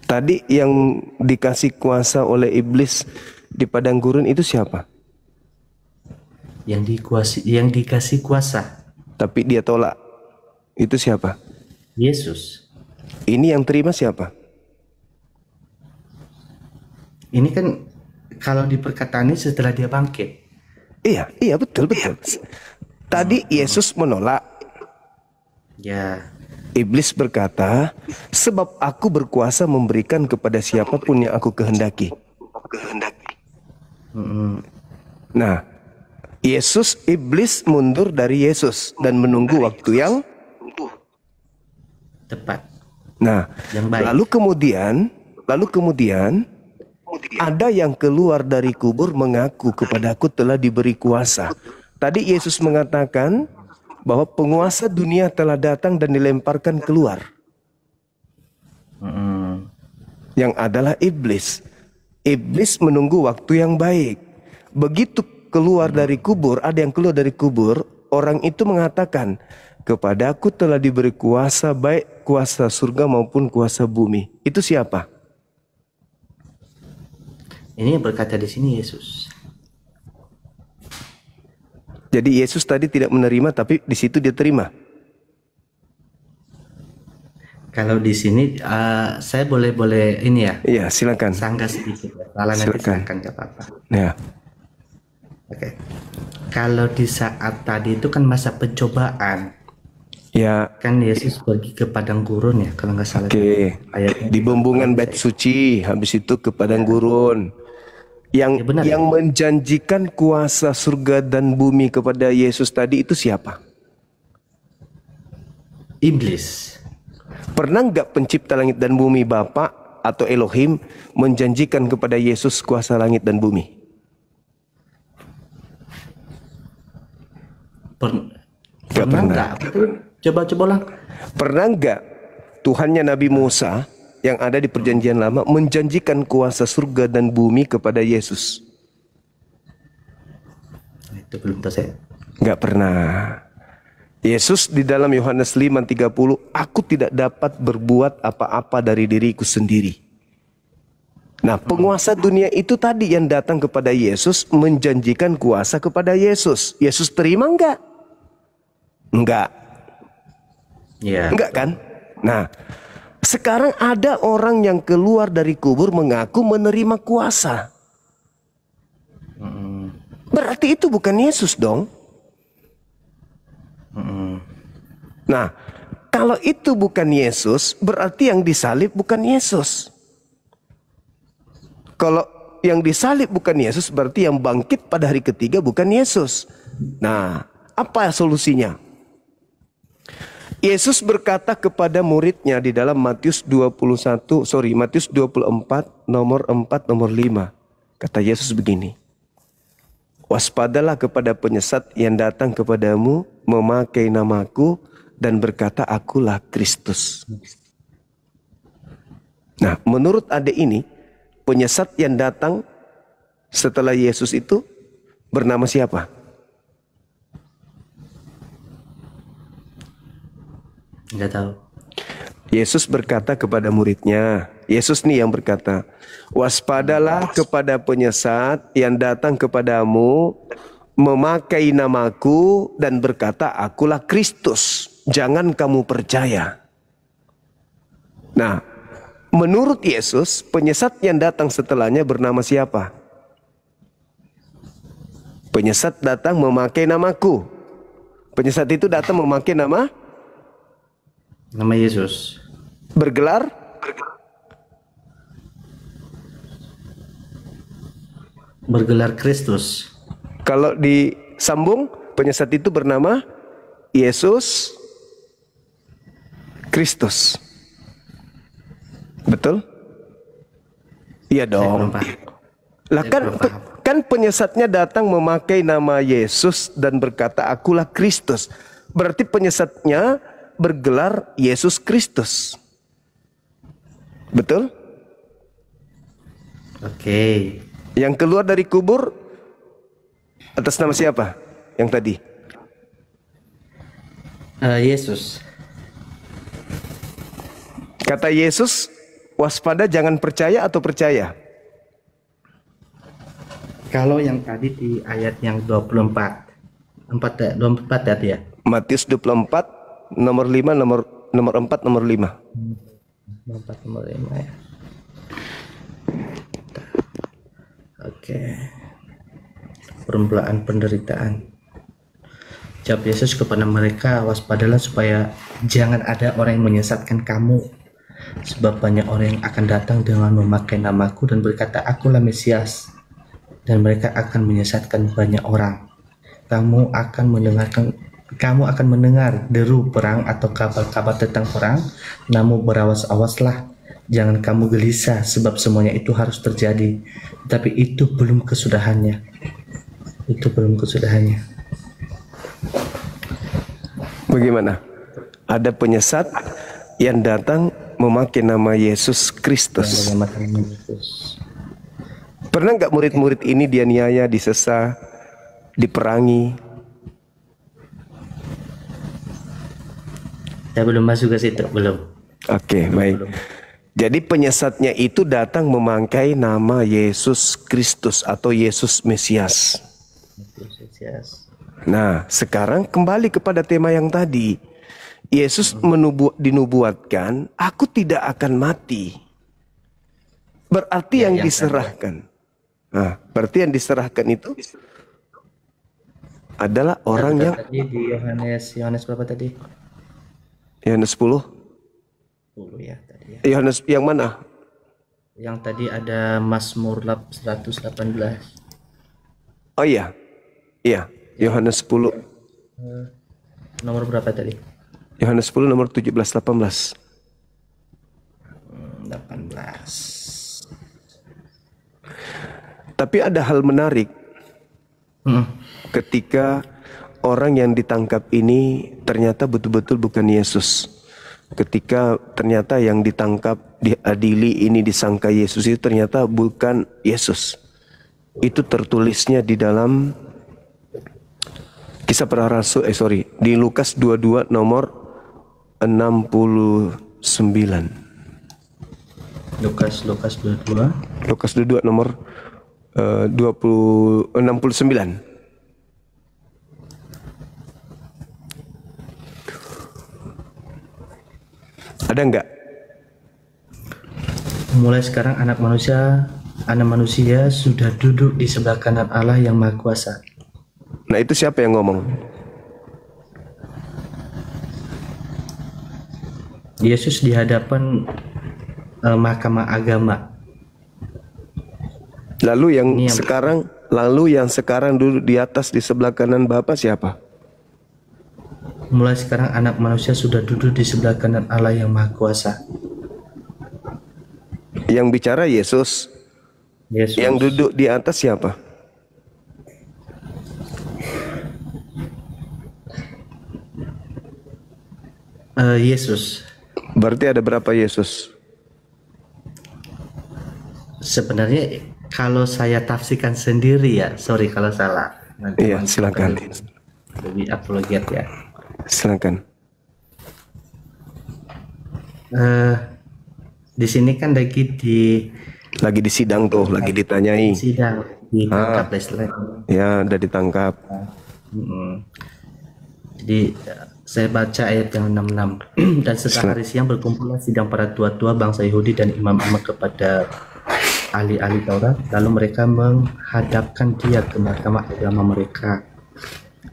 Tadi yang dikasih kuasa oleh iblis di padang gurun itu siapa? Yang dikasih kuasa. Tapi dia tolak. Itu siapa? Yesus. Ini yang terima siapa? Ini kan kalau di perkataan ini setelah dia bangkit. Iya betul. Tadi Yesus menolak. Ya. Iblis berkata, sebab aku berkuasa memberikan kepada siapapun yang aku kehendaki. Nah, iblis mundur dari Yesus dan menunggu waktu yang tepat. Nah, Yang baik. lalu kemudian ada yang keluar dari kubur mengaku kepadaku telah diberi kuasa. Tadi Yesus mengatakan bahwa penguasa dunia telah datang dan dilemparkan keluar. Yang adalah iblis. Iblis menunggu waktu yang baik. Begitu keluar dari kubur, ada yang keluar dari kubur, orang itu mengatakan, kepadaku telah diberi kuasa, baik kuasa surga maupun kuasa bumi. Itu siapa? Ini yang berkata di sini Yesus. Jadi Yesus tadi tidak menerima, tapi di situ dia terima. Kalau di sini saya boleh ini ya? Iya, silakan. Sanggah sedikit. Salah nanti silakan, nggak apa-apa. Ya. Oke. Kalau di saat tadi itu kan masa pencobaan. Ya. Kan Yesus pergi ke padang gurun ya, kalau nggak salah. Oke. Di bumbungan bait suci, habis itu ke padang gurun. Yang menjanjikan kuasa surga dan bumi kepada Yesus tadi itu siapa? Iblis. Pernah nggak pencipta langit dan bumi Bapa atau Elohim menjanjikan kepada Yesus kuasa langit dan bumi? Pernah nggak? Coba ulang. Pernah nggak Tuhannya Nabi Musa yang ada di perjanjian lama menjanjikan kuasa surga dan bumi kepada Yesus? Itu belum tahu saya. Nggak pernah. Yesus di dalam Yohanes 5:30, aku tidak dapat berbuat apa-apa dari diriku sendiri. Nah, penguasa dunia itu tadi yang datang kepada Yesus menjanjikan kuasa kepada Yesus. Yesus terima enggak? Enggak. Ya. Enggak kan? Nah, sekarang ada orang yang keluar dari kubur mengaku menerima kuasa. Berarti itu bukan Yesus dong. Nah, kalau itu bukan Yesus, berarti yang disalib bukan Yesus. Kalau yang disalib bukan Yesus, berarti yang bangkit pada hari ketiga bukan Yesus. Nah, apa solusinya? Yesus berkata kepada muridnya di dalam Matius 24 nomor 4 nomor 5. Kata Yesus begini. Waspadalah kepada penyesat yang datang kepadamu memakai namaku dan berkata akulah Kristus. Nah, menurut adek ini, penyesat yang datang setelah Yesus itu bernama siapa? Nggak tahu. Yesus berkata kepada muridnya, Yesus nih yang berkata, waspadalah kepada penyesat yang datang kepadamu memakai namaku dan berkata akulah Kristus, jangan kamu percaya. Nah, menurut Yesus, penyesat yang datang setelahnya bernama siapa? Penyesat datang memakai namaku. Penyesat itu datang memakai nama Yesus. Bergelar Kristus. Kalau disambung, penyesat itu bernama Yesus Kristus. Betul? Iya dong. Lah kan penyesatnya datang memakai nama Yesus dan berkata akulah Kristus. Berarti penyesatnya bergelar Yesus Kristus. Betul? Oke. Yang keluar dari kubur atas nama siapa? Yang tadi? Yesus. Kan Kata Yesus, waspada, jangan percaya atau percaya? Kalau yang tadi di ayat yang 24 tadi ya. Matius 24 nomor 5 nomor 4 nomor 5. 24 nomor 5 ya. Oke. Permulaan penderitaan. Jawab Yesus kepada mereka, waspadalah supaya jangan ada orang yang menyesatkan kamu. Sebab banyak orang yang akan datang dengan memakai namaku dan berkata, akulah Mesias. Dan mereka akan menyesatkan banyak orang. Kamu akan mendengar deru perang atau kabar-kabar tentang perang, namun berawas-awaslah. Jangan kamu gelisah, sebab semuanya itu harus terjadi. Tapi itu belum kesudahannya. Itu belum kesudahannya. Bagaimana? Ada penyesat yang datang memakai nama Yesus Kristus. Pernah nggak murid-murid ini dianiaya, disesa, diperangi? Saya belum masuk ke situ, belum. Oke, baik. Jadi penyesatnya itu datang memakai nama Yesus Kristus atau Yesus Mesias. Nah, sekarang kembali kepada tema yang tadi. Yesus dinubuatkan, aku tidak akan mati. Berarti yang diserahkan. Nah, berarti yang diserahkan itu adalah orang yang tadi di Yohanes berapa tadi? Yohanes 10. 10 ya tadi ya. Yohanes yang mana? Yang tadi ada Mazmur 118. Oh iya. Iya, Yohanes 10. Nomor berapa tadi? Yohanes 10 nomor 17-18. 18. Tapi ada hal menarik. Ketika orang yang ditangkap ini ternyata betul-betul bukan Yesus. Ketika ternyata yang ditangkap, diadili ini disangka Yesus, itu ternyata bukan Yesus. Itu tertulisnya di dalam Kisah Para Rasul, di Lukas 22 nomor 69. Lukas 22 nomor 69. Ada enggak? Mulai sekarang anak manusia sudah duduk di sebelah kanan Allah yang Maha Kuasa. Nah, itu siapa yang ngomong? Yesus di hadapan mahkamah agama. Lalu yang sekarang duduk di atas di sebelah kanan Bapa siapa? Mulai sekarang anak manusia sudah duduk di sebelah kanan Allah yang Maha Kuasa. Yang bicara Yesus. Yang duduk di atas siapa? Yesus. Berarti ada berapa Yesus? Sebenarnya kalau saya tafsirkan sendiri ya, sorry kalau salah. Iya, silakan. Lebih apologet ya. Silakan. Di sini kan lagi di sidang tuh, lagi ditanyai. Sidang ditangkap ya, udah ditangkap. Jadi saya baca ayat yang 66. Dan setelah hari siang berkumpullah sidang para tua-tua bangsa Yahudi dan imam-imam kepada ahli-ahli Taurat. Lalu mereka menghadapkan dia ke mahkamah agama mereka.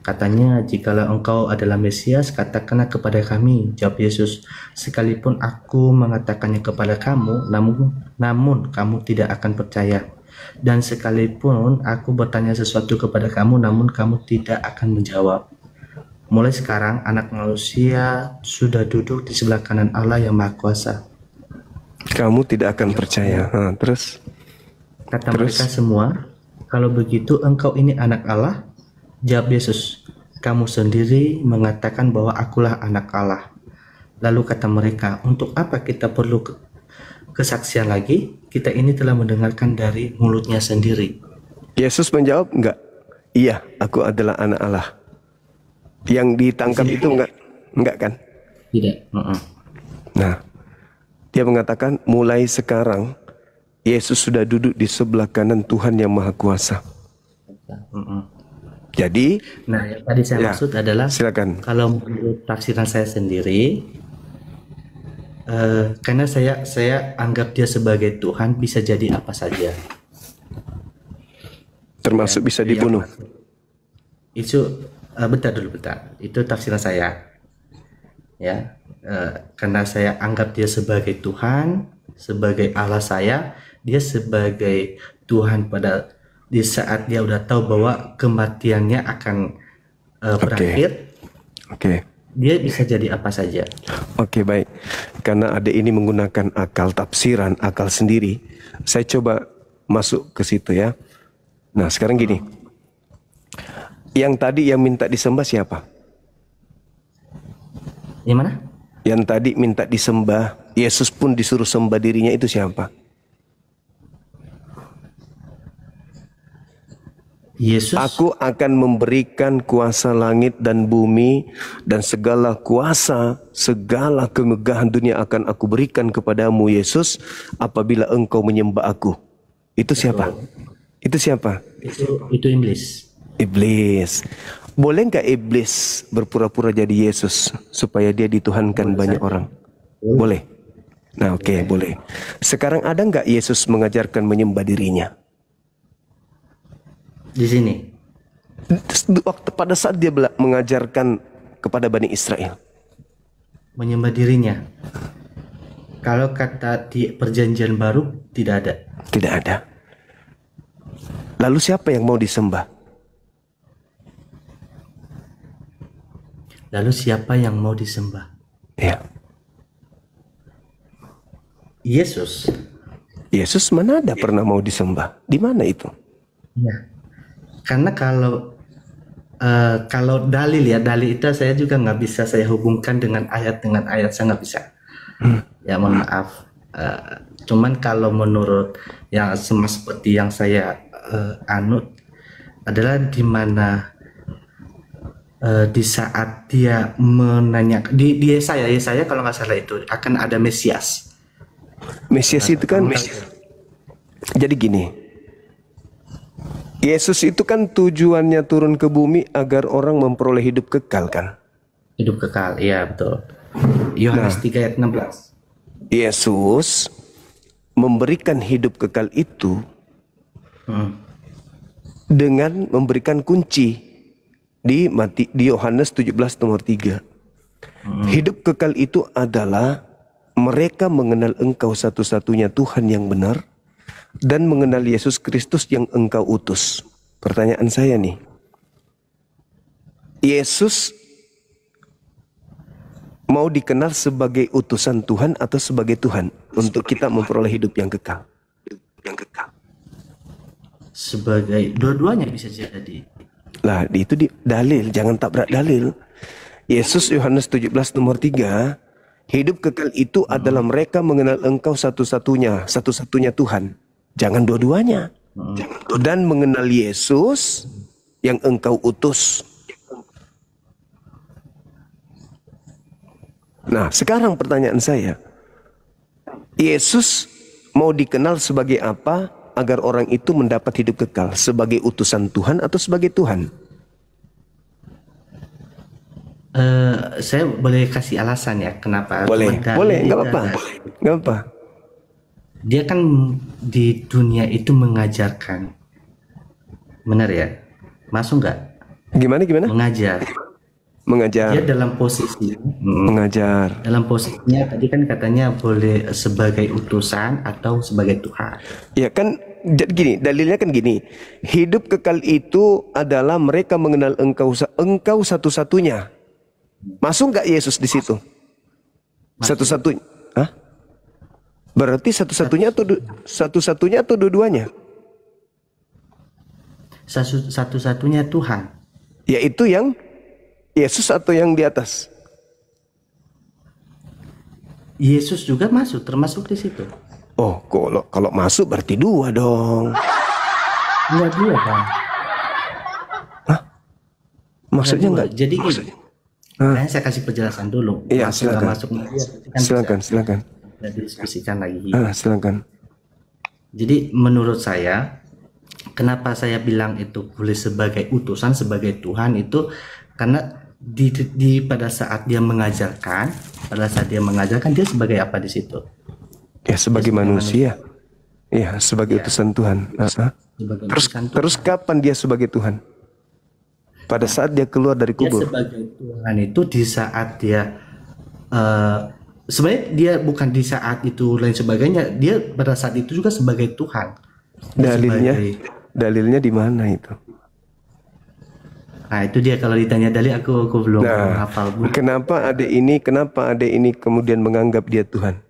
Katanya, jikalau engkau adalah Mesias, katakanlah kepada kami. Jawab Yesus, sekalipun aku mengatakannya kepada kamu, namun kamu tidak akan percaya. Dan sekalipun aku bertanya sesuatu kepada kamu, namun kamu tidak akan menjawab. Mulai sekarang anak manusia sudah duduk di sebelah kanan Allah yang Maha Kuasa. Kamu tidak akan percaya. Terus? Kata mereka semua, kalau begitu engkau ini anak Allah? Jawab Yesus, kamu sendiri mengatakan bahwa akulah anak Allah. Lalu kata mereka, untuk apa kita perlu kesaksian lagi? Kita ini telah mendengarkan dari mulutnya sendiri. Yesus menjawab, enggak. Iya, aku adalah anak Allah. Yang ditangkap itu enggak kan? Tidak. Nah, Dia mengatakan mulai sekarang Yesus sudah duduk di sebelah kanan Tuhan yang Maha Kuasa. Jadi, Nah, yang tadi saya maksud adalah silakan. kalau menurut tafsiran saya sendiri, karena saya anggap dia sebagai Tuhan, bisa jadi apa saja. Termasuk bisa dibunuh. Itu bentar. Itu tafsiran saya. Ya, karena saya anggap dia sebagai Tuhan, sebagai Allah saya, dia sebagai Tuhan pada di saat dia udah tahu bahwa kematiannya akan berakhir. Oke. Dia bisa jadi apa saja. Oke, baik. Karena ada ini menggunakan akal tafsiran, akal sendiri, saya coba masuk ke situ ya. Nah, sekarang gini. Yang tadi yang minta disembah siapa? Yang mana? Yang tadi minta disembah, Yesus pun disuruh sembah dirinya, itu siapa? Yesus. Aku akan memberikan kuasa langit dan bumi dan segala kuasa, segala kemegahan dunia akan aku berikan kepadamu, Yesus, apabila engkau menyembah aku. Itu siapa? Itu siapa? Itu iblis. Iblis. Boleh nggak iblis berpura-pura jadi Yesus supaya dia dituhankan banyak orang? Boleh. Nah, oke, boleh. Sekarang ada nggak Yesus mengajarkan menyembah dirinya? Di sini. Waktu pada saat dia mengajarkan kepada Bani Israel. Menyembah dirinya. Kalau kata di perjanjian baru tidak ada. Tidak ada. Lalu siapa yang mau disembah? Lalu siapa yang mau disembah? Ya. Yesus. Yesus mana ada pernah mau disembah? Di mana itu? Ya. Karena kalau dalil itu saya juga nggak bisa saya hubungkan dengan ayat saya nggak bisa. Ya, mohon maaf. Cuman kalau menurut yang seperti yang saya anut adalah di mana di saat dia menanyakan di Yesaya kalau nggak salah itu akan ada Mesias. Mesias itu kan jadi gini. Yesus itu kan tujuannya turun ke bumi agar orang memperoleh hidup kekal kan? Hidup kekal, iya betul. Yohanes 3 ayat 16. Yesus memberikan hidup kekal itu dengan memberikan kunci di Yohanes 17 nomor 3. Hidup kekal itu adalah mereka mengenal Engkau satu-satunya Tuhan yang benar dan mengenal Yesus Kristus yang Engkau utus. Pertanyaan saya nih, Yesus mau dikenal sebagai utusan Tuhan atau sebagai Tuhan untuk kita memperoleh hidup yang kekal? Sebagai dua-duanya bisa jadi. Lah, itu dalil, jangan tabrak dalil. Yesus Yohanes 17 nomor 3, hidup kekal itu adalah mereka mengenal Engkau satu-satunya Tuhan. Jangan dua-duanya. Dan mengenal Yesus yang Engkau utus. Nah, sekarang pertanyaan saya, Yesus mau dikenal sebagai apa agar orang itu mendapat hidup kekal? Sebagai utusan Tuhan atau sebagai Tuhan? Saya boleh kasih alasan ya kenapa? Boleh, nggak apa-apa. Dia kan di dunia itu mengajarkan, benar ya? Masuk nggak? Gimana? Mengajar. Dia dalam posisi mengajar. Dalam posisinya tadi kan katanya boleh sebagai utusan atau sebagai Tuhan. Ya kan, jadi gini, dalilnya kan gini. Hidup kekal itu adalah mereka mengenal Engkau satu-satunya. Masuk nggak Yesus di situ? Satu-satunya. Hah? Berarti satu-satunya atau dua-duanya? Satu-satunya Tuhan. Yaitu yang Yesus atau yang di atas? Yesus juga masuk, termasuk di situ. Oh, kalau masuk berarti dua dong. Dua Bang. Hah? Maksudnya enggak? Jadi gini. Saya kasih penjelasan dulu. Iya, silakan. Masuk Silakan. Kita diskusikan lagi. Silakan. Jadi menurut saya, kenapa saya bilang itu boleh sebagai utusan, sebagai Tuhan itu karena pada saat dia mengajarkan, dia sebagai apa di situ? Ya sebagai manusia. Ya sebagai utusan Tuhan. Terus kapan dia sebagai Tuhan? Pada saat dia keluar dari kubur. Dia sebagai Tuhan itu di saat dia sebenarnya dia bukan di saat itu lain sebagainya, dia pada saat itu juga sebagai Tuhan. Dalilnya di mana itu? Nah itu dia, kalau ditanya dalil aku belum hafal. Kenapa adek ini kemudian menganggap dia Tuhan?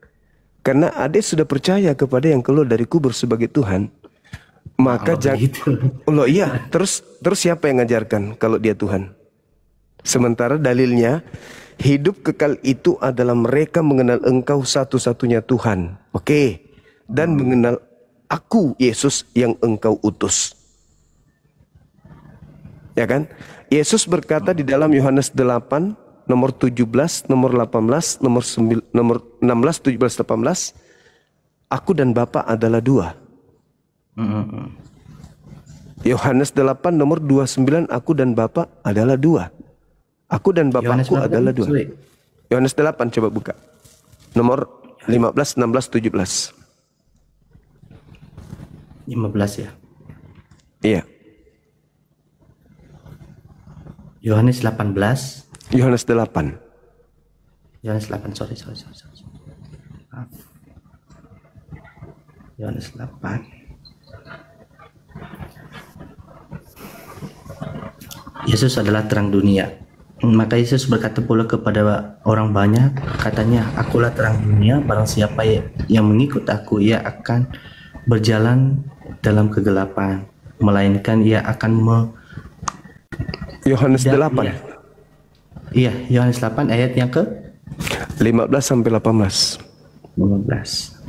Karena adek sudah percaya kepada yang keluar dari kubur sebagai Tuhan. Maka terus siapa yang ngajarkan kalau dia Tuhan? Sementara dalilnya, hidup kekal itu adalah mereka mengenal Engkau satu-satunya Tuhan. Oke. Dan mengenal aku, Yesus, yang Engkau utus. Ya kan? Yesus berkata di dalam Yohanes 8, nomor 17, nomor 18, nomor 16, 17, 18, aku dan Bapa adalah dua. Yohanes 8, nomor 29, aku dan Bapa adalah dua. Aku dan Bapakku adalah dua. Yohanes 8, coba buka. Nomor 15, 16, 17. 15 ya? Iya. Yohanes 18. Yohanes 8. Yohanes 8, sorry. Maaf. Yohanes 8. Yesus adalah terang dunia. Maka Yesus berkata pula kepada orang banyak, katanya, akulah terang dunia, barang siapa yang mengikut aku, ia akan berjalan dalam kegelapan, melainkan ia akan Yohanes 8. Iya, Yohanes 8 ayat yang ke 15 sampai 18. 15.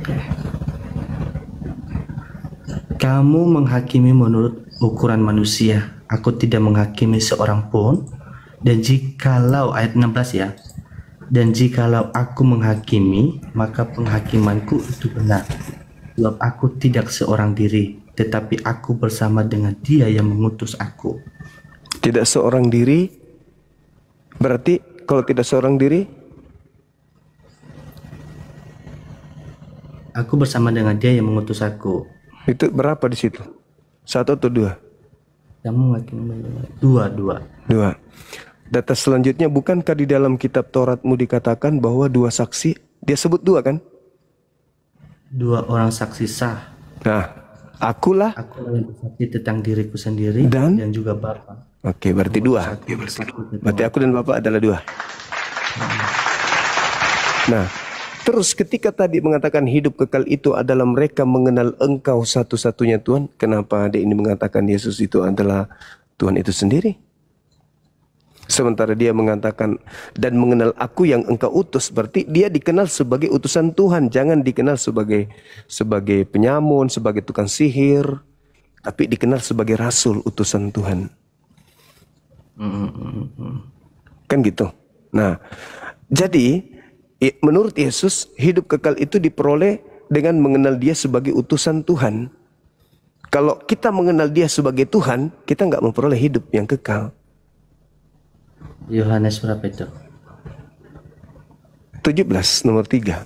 Kamu menghakimi menurut ukuran manusia. Aku tidak menghakimi seorang pun. Dan jikalau ayat 16 ya. Dan jikalau aku menghakimi, maka penghakimanku itu benar. Sebab aku tidak seorang diri, tetapi aku bersama dengan Dia yang mengutus aku. Tidak seorang diri, berarti kalau tidak seorang diri, aku bersama dengan Dia yang mengutus aku. Itu berapa di situ? 1 atau 2? Kamu menghakimi 2. Data selanjutnya, bukankah di dalam kitab Tauratmu dikatakan bahwa 2 saksi? Dia sebut 2 kan? 2 orang saksi sah. Nah, akulah yang bersaksi tentang diriku sendiri dan juga Bapa. Oke, berarti 2. Berarti aku dan Bapa adalah 2. Nah, terus ketika tadi mengatakan hidup kekal itu adalah mereka mengenal Engkau satu-satunya Tuhan, kenapa adik ini mengatakan Yesus itu adalah Tuhan itu sendiri? Sementara dia mengatakan dan mengenal aku yang Engkau utus, berarti dia dikenal sebagai utusan Tuhan, jangan dikenal sebagai penyamun, sebagai tukang sihir, tapi dikenal sebagai rasul utusan Tuhan. Kan gitu. Nah, jadi menurut Yesus hidup kekal itu diperoleh dengan mengenal Dia sebagai utusan Tuhan. Kalau kita mengenal Dia sebagai Tuhan, kita nggak memperoleh hidup yang kekal. Yohanes berapa itu? 17 nomor 3.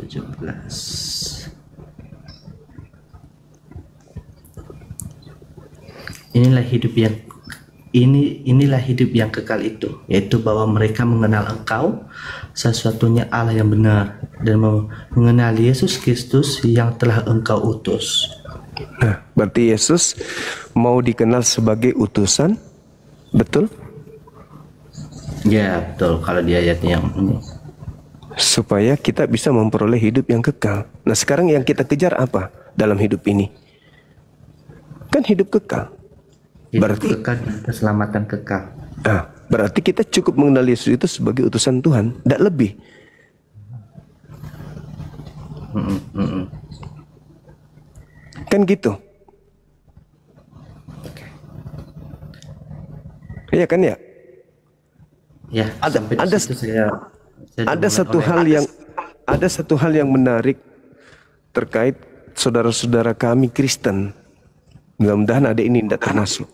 17. Inilah hidup yang kekal itu, yaitu bahwa mereka mengenal Engkau satu-satunya Allah yang benar dan mengenal Yesus Kristus yang telah Engkau utus. Nah, berarti Yesus mau dikenal sebagai utusan, betul? Ya, betul. Kalau di ayat yang ini, supaya kita bisa memperoleh hidup yang kekal. Nah, sekarang yang kita kejar apa dalam hidup ini? Kan hidup kekal. Berarti kekal, keselamatan kekal. Nah, berarti kita cukup mengenal Yesus itu sebagai utusan Tuhan, tidak lebih. Kan gitu. Iya kan ya? Ya, ada satu hal ada satu hal yang menarik terkait saudara-saudara kami Kristen. Mudah-mudahan ada ini tidak termasuk.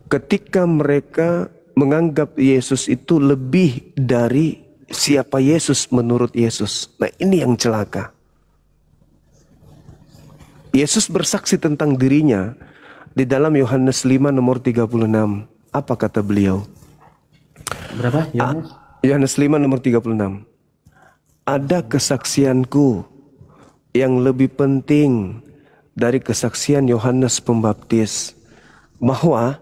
Ketika mereka menganggap Yesus itu lebih dari siapa Yesus menurut Yesus. Nah, ini yang celaka. Yesus bersaksi tentang dirinya di dalam Yohanes 5 nomor 36. Apa kata beliau? Berapa? Yohanes 5 nomor 36. Ada kesaksianku yang lebih penting dari kesaksian Yohanes Pembaptis, bahwa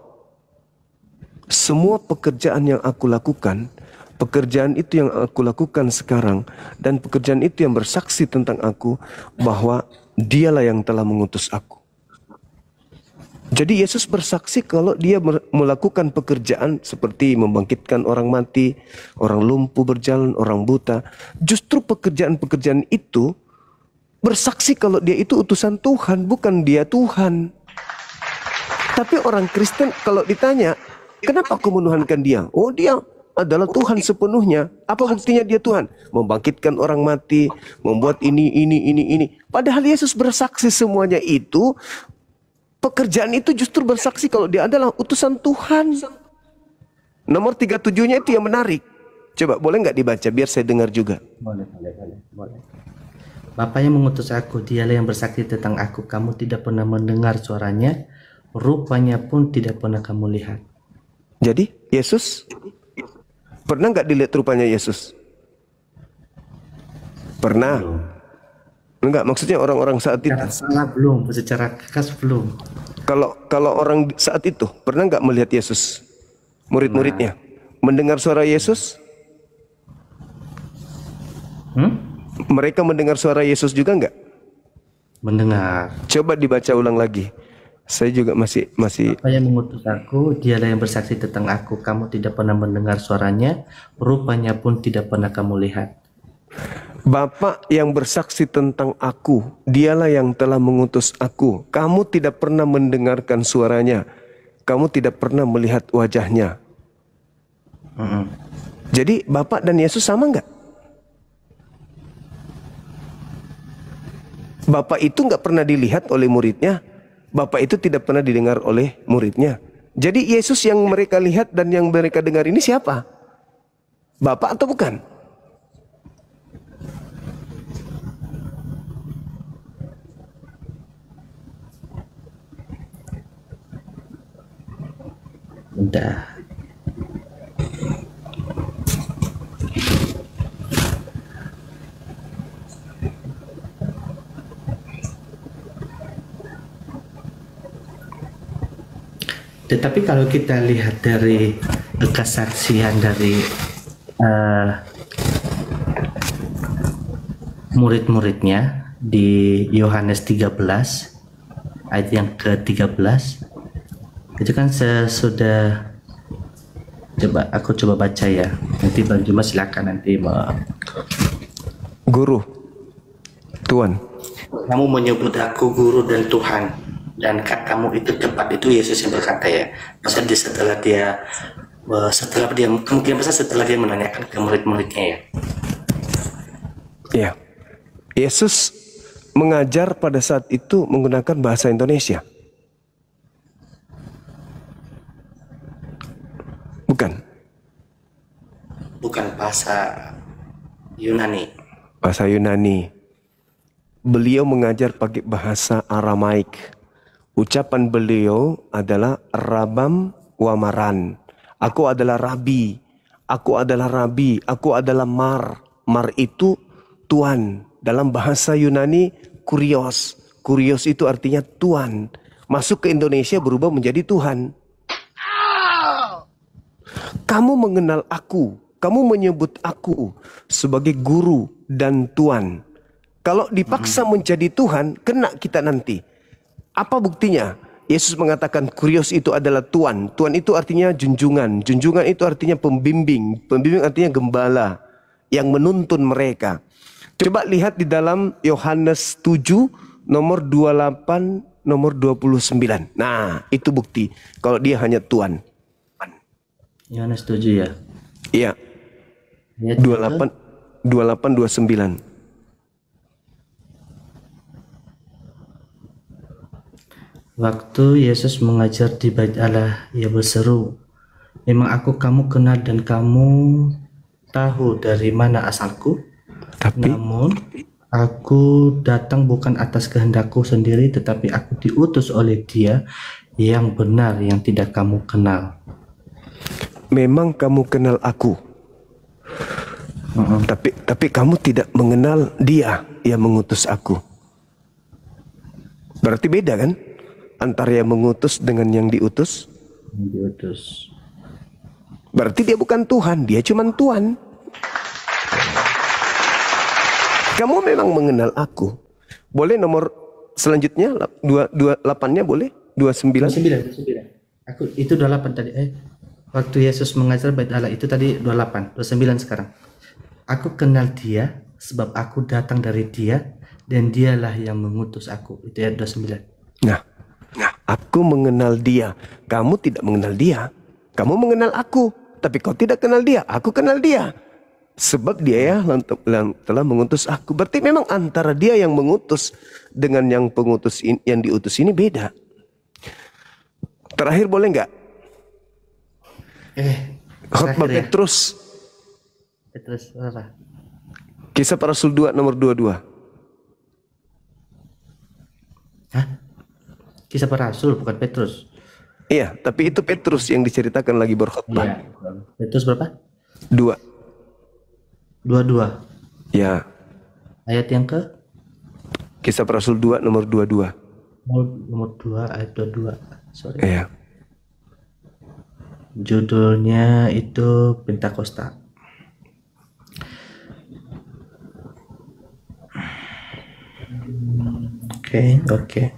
semua pekerjaan yang aku lakukan, pekerjaan itu yang aku lakukan sekarang, dan pekerjaan itu yang bersaksi tentang aku, bahwa dialah yang telah mengutus aku. Jadi Yesus bersaksi kalau dia melakukan pekerjaan seperti membangkitkan orang mati, orang lumpuh berjalan, orang buta. Justru pekerjaan-pekerjaan itu bersaksi kalau dia itu utusan Tuhan, bukan dia Tuhan. Tapi orang Kristen kalau ditanya, kenapa kau menuhankan dia? Oh, dia adalah Tuhan sepenuhnya. Apa buktinya dia Tuhan? Membangkitkan orang mati, membuat ini. Padahal Yesus bersaksi semuanya itu, pekerjaan itu justru bersaksi kalau dia adalah utusan Tuhan. Nomor 37-nya itu yang menarik. Coba boleh nggak dibaca biar saya dengar juga? Boleh. Bapa yang mengutus aku, dialah yang bersaksi tentang aku. Kamu tidak pernah mendengar suaranya, rupanya pun tidak pernah kamu lihat. Jadi Yesus pernah nggak dilihat rupanya Yesus? Pernah. Enggak, maksudnya orang-orang saat itu. Secara khas belum. Kalau orang saat itu pernah nggak melihat Yesus? Murid-muridnya mendengar suara Yesus? Mereka mendengar suara Yesus juga nggak? Mendengar. Coba dibaca ulang lagi. Saya juga masih. Apa yang mengutus aku, dialah yang bersaksi tentang aku. Kamu tidak pernah mendengar suaranya, rupanya pun tidak pernah kamu lihat. Bapa yang bersaksi tentang aku, dialah yang telah mengutus aku. Kamu tidak pernah mendengarkan suaranya, kamu tidak pernah melihat wajahnya. Jadi Bapa dan Yesus sama nggak? Bapa itu nggak pernah dilihat oleh muridnya, Bapa itu tidak pernah didengar oleh muridnya. Jadi Yesus yang mereka lihat dan yang mereka dengar ini siapa? Bapa atau bukan? Udah. Tetapi kalau kita lihat dari kesaksian dari murid-muridnya di Yohanes 13 ayat yang ke-13, itu kan sesudah, aku coba baca ya, nanti Bang Juma silakan nanti. Guru, Tuhan, kamu menyebut aku guru dan Tuhan, dan katamu itu tepat. Itu Yesus yang berkata ya. Maksudnya setelah dia mungkin setelah dia menanyakan ke murid-muridnya ya. Iya. Yesus mengajar pada saat itu menggunakan bahasa Indonesia. Bukan bahasa Yunani. Bahasa Yunani. Beliau mengajar pakai bahasa Aramaik. Ucapan beliau adalah Rabam Wamaran. Aku adalah Rabi. Aku adalah Rabi. Aku adalah Mar. Mar itu Tuan. Dalam bahasa Yunani Kurios. Kurios itu artinya Tuan. Masuk ke Indonesia berubah menjadi Tuhan. Kamu mengenal aku. Kamu menyebut aku sebagai guru dan Tuan. Kalau dipaksa menjadi Tuhan, kena kita nanti. Apa buktinya? Yesus mengatakan Kurios itu adalah Tuan. Tuan itu artinya junjungan. Junjungan itu artinya pembimbing. Pembimbing artinya gembala yang menuntun mereka. Coba lihat di dalam Yohanes 7 nomor 28 nomor 29. Nah, itu bukti kalau dia hanya Tuan. Yohanes 7 ya? Iya. 28 28-29. Waktu Yesus mengajar di Bait Allah, ia berseru, "Memang aku kamu kenal dan kamu tahu dari mana asalku? Namun aku datang bukan atas kehendakku sendiri, tetapi aku diutus oleh Dia yang benar yang tidak kamu kenal." Memang kamu kenal aku, tapi kamu tidak mengenal Dia yang mengutus aku. Berarti beda kan? Antara yang mengutus dengan yang diutus. Diutus. Berarti dia bukan Tuhan, dia cuma Tuhan. Kamu memang mengenal aku. Boleh nomor selanjutnya 28-nya boleh? 29. Aku itu 28 tadi. Waktu Yesus mengajar Bait Allah itu tadi 28, 29 sekarang. Aku kenal Dia sebab aku datang dari Dia dan Dialah yang mengutus aku. Itu ayat 29. Nah, aku mengenal Dia. Kamu tidak mengenal Dia. Kamu mengenal aku, tapi kau tidak kenal Dia. Aku kenal Dia. Sebab Dia yang telah mengutus aku. Berarti memang antara Dia yang mengutus dengan yang yang diutus ini beda. Terakhir boleh nggak? Khotbah ya. Petrus. Apa? Kisah Para Rasul 2 nomor 22. Hah? Kisah Para Rasul bukan Petrus. Iya, tapi itu Petrus yang diceritakan lagi berkhotbah. Iya. Petrus berapa? 2. 22. Ya. Ayat yang ke? Kisah Para Rasul 2 nomor 22. Nomor 2 ayat 22. Sorry. Iya. Judulnya itu Pentakosta. Oke.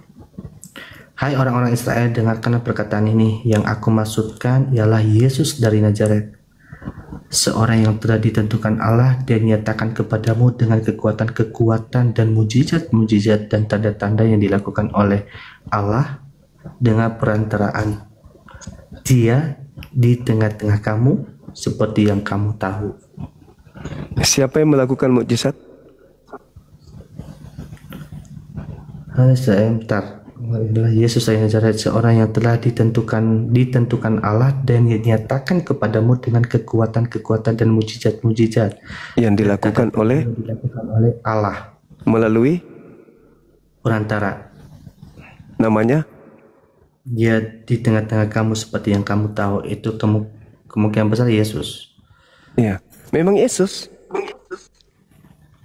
Hai orang-orang Israel, dengarkanlah perkataan ini. Yang aku maksudkan ialah Yesus dari Nazaret, seorang yang telah ditentukan Allah dan dinyatakan kepadamu dengan kekuatan-kekuatan dan mujizat-mujizat dan tanda-tanda yang dilakukan oleh Allah dengan perantaraan Dia di tengah-tengah kamu seperti yang kamu tahu. Siapa yang melakukan mukjizat? Yesus dari Nazaret, seorang yang telah ditentukan Allah dan dinyatakan kepadamu dengan kekuatan-kekuatan dan mujizat-mujizat yang dilakukan oleh Allah melalui perantara. Namanya? Dia di tengah-tengah kamu seperti yang kamu tahu. Itu kemungkinan besar Yesus. Ya, memang Yesus.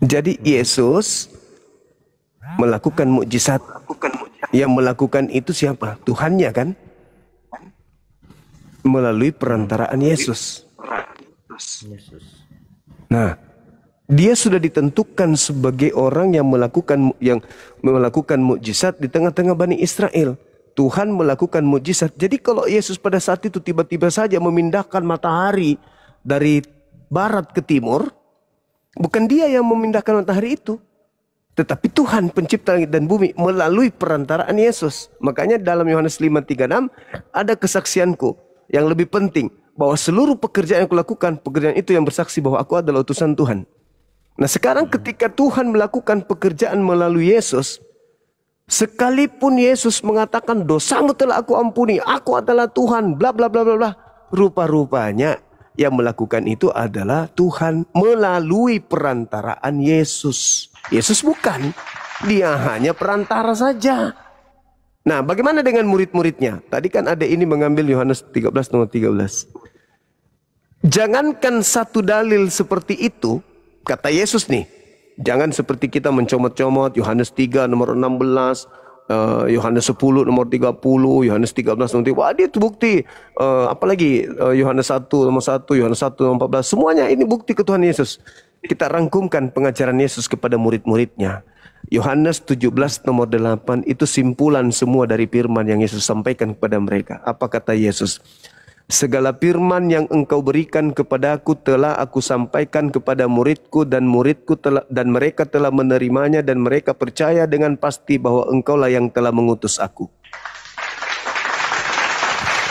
Jadi Yesus melakukan mukjizat. Yang melakukan itu siapa? Tuhannya kan? Melalui perantaraan Yesus. Nah, dia sudah ditentukan sebagai orang yang melakukan mukjizat di tengah-tengah Bani Israel. Tuhan melakukan mukjizat. Jadi kalau Yesus pada saat itu tiba-tiba saja memindahkan matahari dari barat ke timur, bukan dia yang memindahkan matahari itu, tetapi Tuhan pencipta langit dan bumi melalui perantaraan Yesus. Makanya dalam Yohanes 5:36 ada kesaksianku yang lebih penting, bahwa seluruh pekerjaan yang aku lakukan, pekerjaan itu yang bersaksi bahwa aku adalah utusan Tuhan. Nah sekarang ketika Tuhan melakukan pekerjaan melalui Yesus, sekalipun Yesus mengatakan dosamu telah aku ampuni, aku adalah Tuhan, bla bla bla bla bla, rupa-rupanya yang melakukan itu adalah Tuhan melalui perantaraan Yesus. Yesus bukan, dia hanya perantara saja. Nah, bagaimana dengan murid-muridnya? Tadi kan ada ini mengambil Yohanes 13 nomor 13. Jangankan satu dalil seperti itu, kata Yesus nih. Jangan seperti kita mencomot-comot Yohanes 3 nomor 16, Yohanes 10 nomor 30, Yohanes 13 nomor 3. Wah, dia itu bukti. Apalagi Yohanes 1 nomor 1, Yohanes 1 nomor 14. Semuanya ini bukti ke Tuhan Yesus. Kita rangkumkan pengajaran Yesus kepada murid-muridnya. Yohanes 17 nomor 8 itu simpulan semua dari firman yang Yesus sampaikan kepada mereka. Apa kata Yesus? Segala firman yang engkau berikan kepadaku telah aku sampaikan kepada muridku dan mereka telah menerimanya dan mereka percaya dengan pasti bahwa engkaulah yang telah mengutus aku.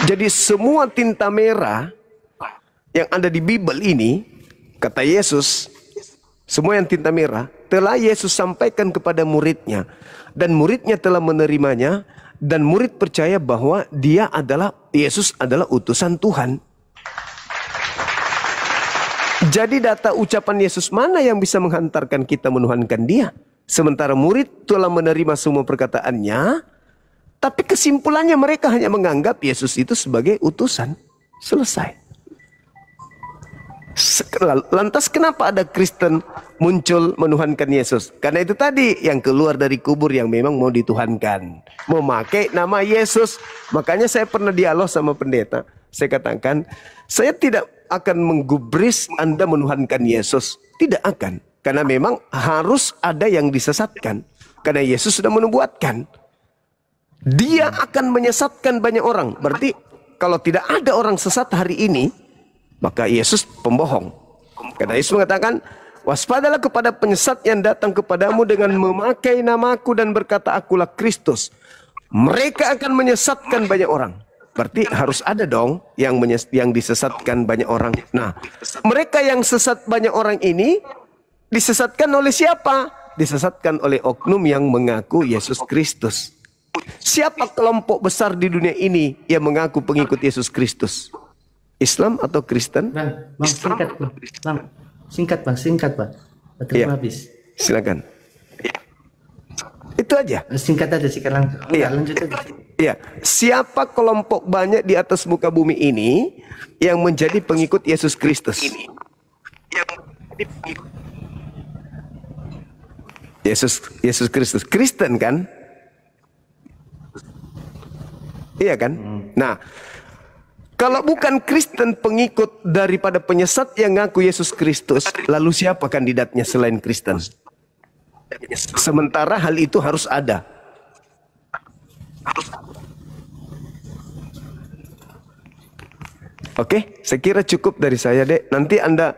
Jadi semua tinta merah yang ada di Bible ini, kata Yesus, semua yang tinta merah, telah Yesus sampaikan kepada muridnya. Dan muridnya telah menerimanya. Dan murid percaya bahwa Yesus adalah utusan Tuhan. Jadi data ucapan Yesus mana yang bisa menghantarkan kita menuhankan dia? Sementara murid telah menerima semua perkataannya. Tapi kesimpulannya mereka hanya menganggap Yesus itu sebagai utusan. Selesai. Lantas kenapa ada Kristen muncul menuhankan Yesus? Karena itu tadi yang keluar dari kubur yang memang mau dituhankan, memakai nama Yesus. Makanya saya pernah dialog sama pendeta. Saya katakan, saya tidak akan menggubris Anda menuhankan Yesus. Tidak akan. Karena memang harus ada yang disesatkan. Karena Yesus sudah menubuatkan. Dia akan menyesatkan banyak orang. Berarti kalau tidak ada orang sesat hari ini, maka Yesus pembohong. Karena Yesus mengatakan, waspadalah kepada penyesat yang datang kepadamu dengan memakai namaku dan berkata akulah Kristus. Mereka akan menyesatkan banyak orang. Berarti harus ada dong yang disesatkan banyak orang. Nah, mereka yang sesat banyak orang ini disesatkan oleh siapa? Disesatkan oleh oknum yang mengaku Yesus Kristus. Siapa kelompok besar di dunia ini yang mengaku pengikut Yesus Kristus? Islam atau Kristen? Bang, singkat bang. Singkat bang. Betul habis. Silakan. Itu aja. Singkat aja, langsung. Iya. Lanjut aja. Iya. Siapa kelompok banyak di atas muka bumi ini yang menjadi pengikut Yesus Kristus? Yesus Kristus. Kristen kan? Iya kan? Nah, kalau bukan Kristen pengikut daripada penyesat yang ngaku Yesus Kristus, lalu siapa kandidatnya selain Kristen? Sementara hal itu harus ada. Oke, saya kira cukup dari saya, Dek. Nanti Anda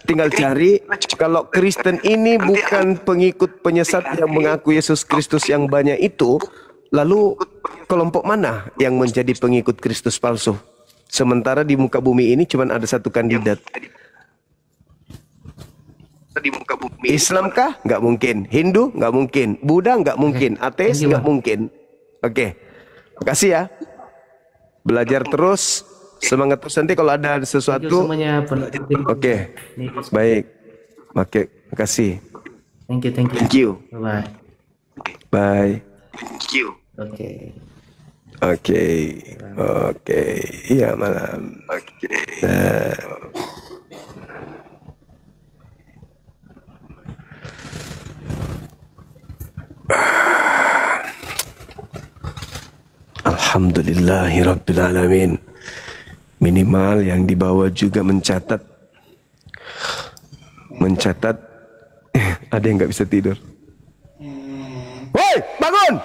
tinggal cari kalau Kristen ini bukan pengikut penyesat yang mengaku Yesus Kristus yang banyak itu, lalu kelompok mana yang menjadi pengikut Kristus palsu? Sementara di muka bumi ini cuma ada satu kandidat. Islam kah? Nggak mungkin. Hindu? Nggak mungkin. Buddha? Nggak mungkin. Ateis? Nggak mungkin. Oke. Makasih ya. Belajar terus. Semangat terus. Nanti kalau ada sesuatu. Oke. Baik. Oke. Makasih. Thank you. Bye. Bye. Thank you. Oke. Iya malam. Alhamdulillahirabbil alamin. Minimal yang dibawa juga mencatat. Ada yang nggak bisa tidur. Woi, bangun!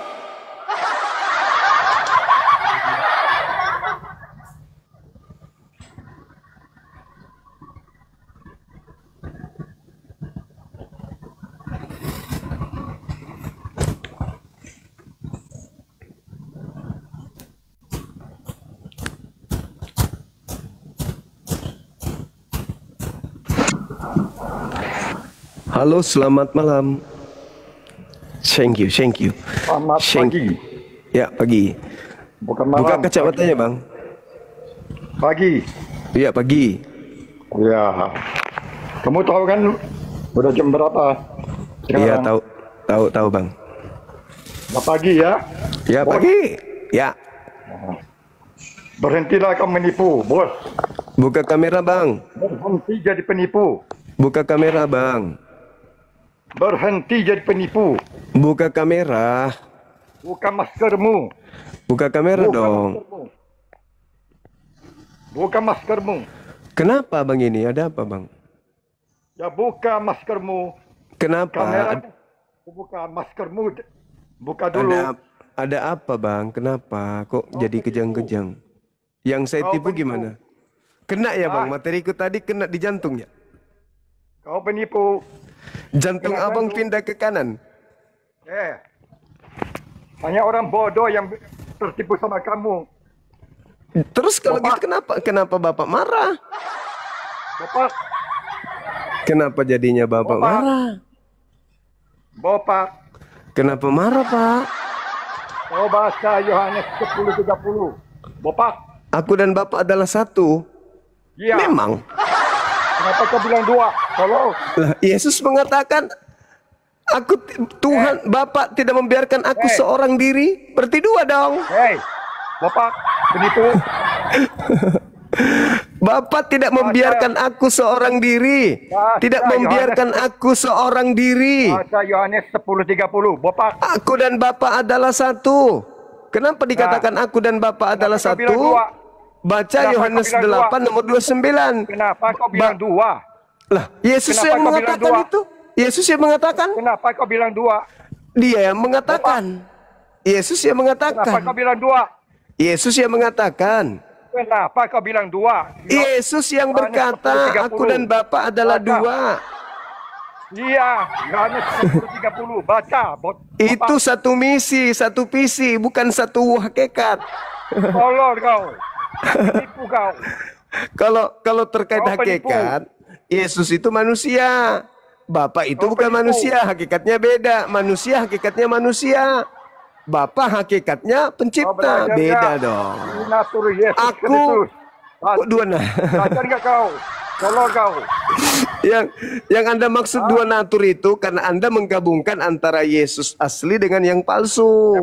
Halo, selamat malam. Thank you. Selamat pagi. Ya, pagi. Bukan malam. Buka kacamatanya, Bang. Pagi. Iya, pagi. Ya. Kamu tahu kan udah jam berapa? Iya, tahu, Bang. Nah, pagi ya? Ya, Bos. pagi. Ya. Berhentilah kamu menipu, bos. Buka kamera, Bang. Berhenti jadi penipu. Buka kamera, Bang. Berhenti jadi penipu. Buka kamera. Buka maskermu. Buka kamera dong. Maskermu. Buka maskermu. Kenapa, Bang, ini? Ada apa, Bang? Ya, buka maskermu. Kenapa? Kamera. Buka maskermu. Buka dulu. Ada apa, Bang? Kenapa? Kok jadi kejang-kejang? Yang saya tipu gimana? Kena ya, Bang? Materiku tadi kena di jantung ya? Kau penipu. Jantung abang pindah ke kanan. Hanya orang bodoh yang tertipu sama kamu. Terus kalau gitu kenapa bapak marah? Bapak? Kenapa jadinya Bapak marah? Bapak. Kenapa marah, Pak? Oh, baca Yohanes 10:30. Bapak. Aku dan Bapak adalah satu. Iya. Memang. Kenapa kau bilang dua? Tolong. Lah, Yesus mengatakan, aku Tuhan Bapak tidak membiarkan aku seorang diri. Berarti dua dong. Hei, Bapak, penipu. Bapak tidak membiarkan aku seorang diri. Tidak membiarkan aku seorang diri. Baca Yohanes 10:30. Bapak. Aku dan Bapak adalah satu. Kenapa dikatakan aku dan Bapak adalah satu? Baca Yohanes 8 nomor 29. Kenapa kau bilang dua? Lah, Yesus yang mengatakan itu. Yesus yang mengatakan. Kenapa kau bilang dua? Dia yang mengatakan. Yesus yang mengatakan. Kenapa kau bilang dua? Yesus yang mengatakan. Kenapa kau bilang dua? Yesus yang berkata, aku dan Bapa adalah dua. Iya, Yohanes 10:30. Baca. Itu satu misi, satu visi, bukan satu hakikat. Tolong kau. Penipu kau. Kalau terkait hakikat, Yesus itu manusia. Bapa itu bukan manusia, hakikatnya beda. Manusia hakikatnya manusia. Bapa hakikatnya pencipta, beda dong. Aku kok dua Belajar nggak kau? Tolong kau. Yang Anda maksud dua natur itu karena Anda menggabungkan antara Yesus asli dengan yang palsu.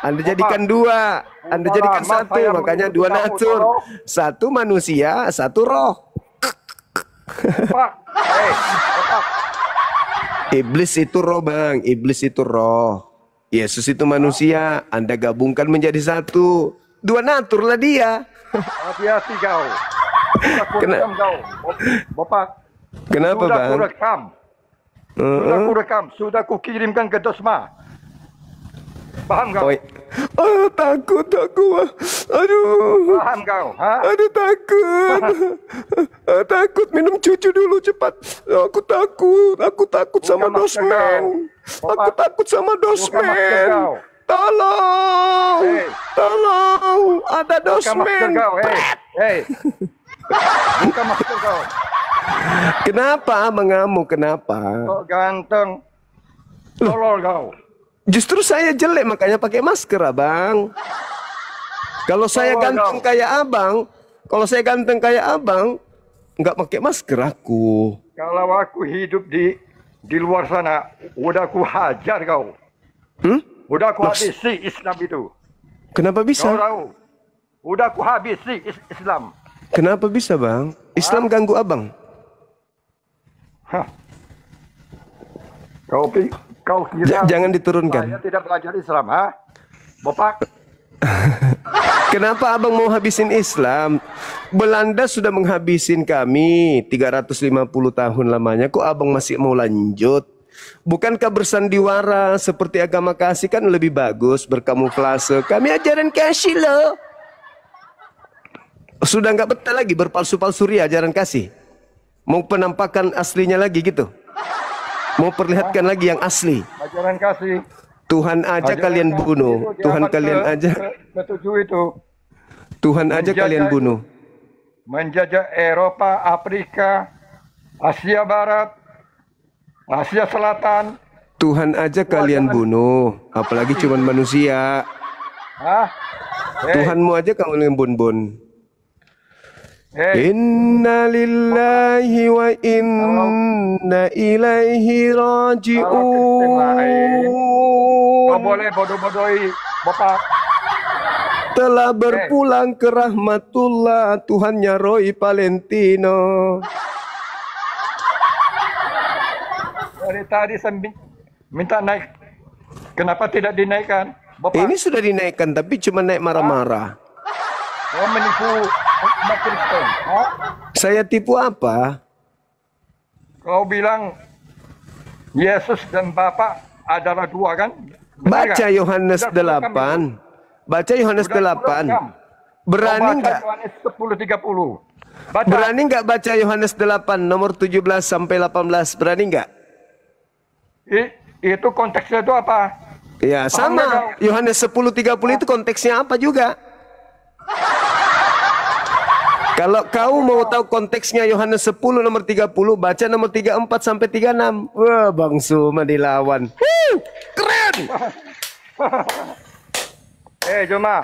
Anda jadikan dua, Anda jadikan satu, makanya dua natur. Satu manusia, satu roh. Iblis itu roh, Bang. Iblis itu roh. Yesus itu manusia. Anda gabungkan menjadi satu. Dua natur lah dia. Hati-hati kau. Bapak. Kenapa, sudah Bang? Sudah kurekam. Sudah kukirimkan ke Dosma. Paham kau? Takut aku. Aduh. Paham kau? Ha? Aduh, takut. Takut. Minum cucu dulu cepat. Aku takut sama dosmen. Aku takut sama dosmen. Tolong. Tolong. Ada dosmen. Buka masker kau. Kenapa mengamuk? Kenapa? Kok ganteng. Tolol kau. Justru saya jelek makanya pakai masker, Abang. Kalau saya ganteng kayak Abang, nggak pakai masker aku. Kalau aku hidup di luar sana, udah aku hajar kau. Udah aku habisi Islam itu. Kenapa bisa? Kau tahu? Udah aku habisi Islam. Kenapa bisa, Bang? Islam ganggu Abang? Kau kira jangan diturunkan. Saya tidak belajar Islam, ha? Bapak. Kenapa Abang mau habisin Islam? Belanda sudah menghabisin kami 350 tahun lamanya. Kok Abang masih mau lanjut? Bukankah bersandiwara seperti agama kasih kan lebih bagus, berkamuflase? Kami ajaran kasih loh. Sudah nggak betah lagi berpalsu-palsu ria ajaran kasih. Mau penampakan aslinya lagi gitu. Mau perlihatkan lagi yang asli. Ajaran kasih. Tuhan aja kalian bunuh. Tuhan kalian aja. Ketujuh itu. Tuhan aja kalian bunuh. Menjajah Eropa, Afrika, Asia Barat, Asia Selatan. Tuhan aja kalian bunuh. Apalagi cuman manusia. Tuhanmu aja kalian bun-bun. Inna lillahi wa inna ilaihi raji'un. Kau boleh bodoh-bodohi, Bapak. Telah berpulang ke rahmatullah Tuhannya Roy Valentino. Dari tadi saya minta naik. Kenapa tidak dinaikkan, Bapak? Ini sudah dinaikkan tapi cuma naik marah-marah. Kau menipu umat Kristen. Saya tipu apa? Kau bilang Yesus dan Bapa adalah dua kan? Benar Baca gak? Yohanes 8. Baca Yohanes 8. Berani nggak? Yohanes 10:30. Baca. Berani nggak baca Yohanes 8 nomor 17 sampai 18? Berani nggak? Itu konteksnya itu apa? Ya sama. Yohanes 10:30 itu konteksnya apa juga? Kalau kau mau tahu konteksnya Yohanes 10 nomor 30, baca nomor 34 sampai 36. Wah, Bang Suma dilawan. Keren. Joma.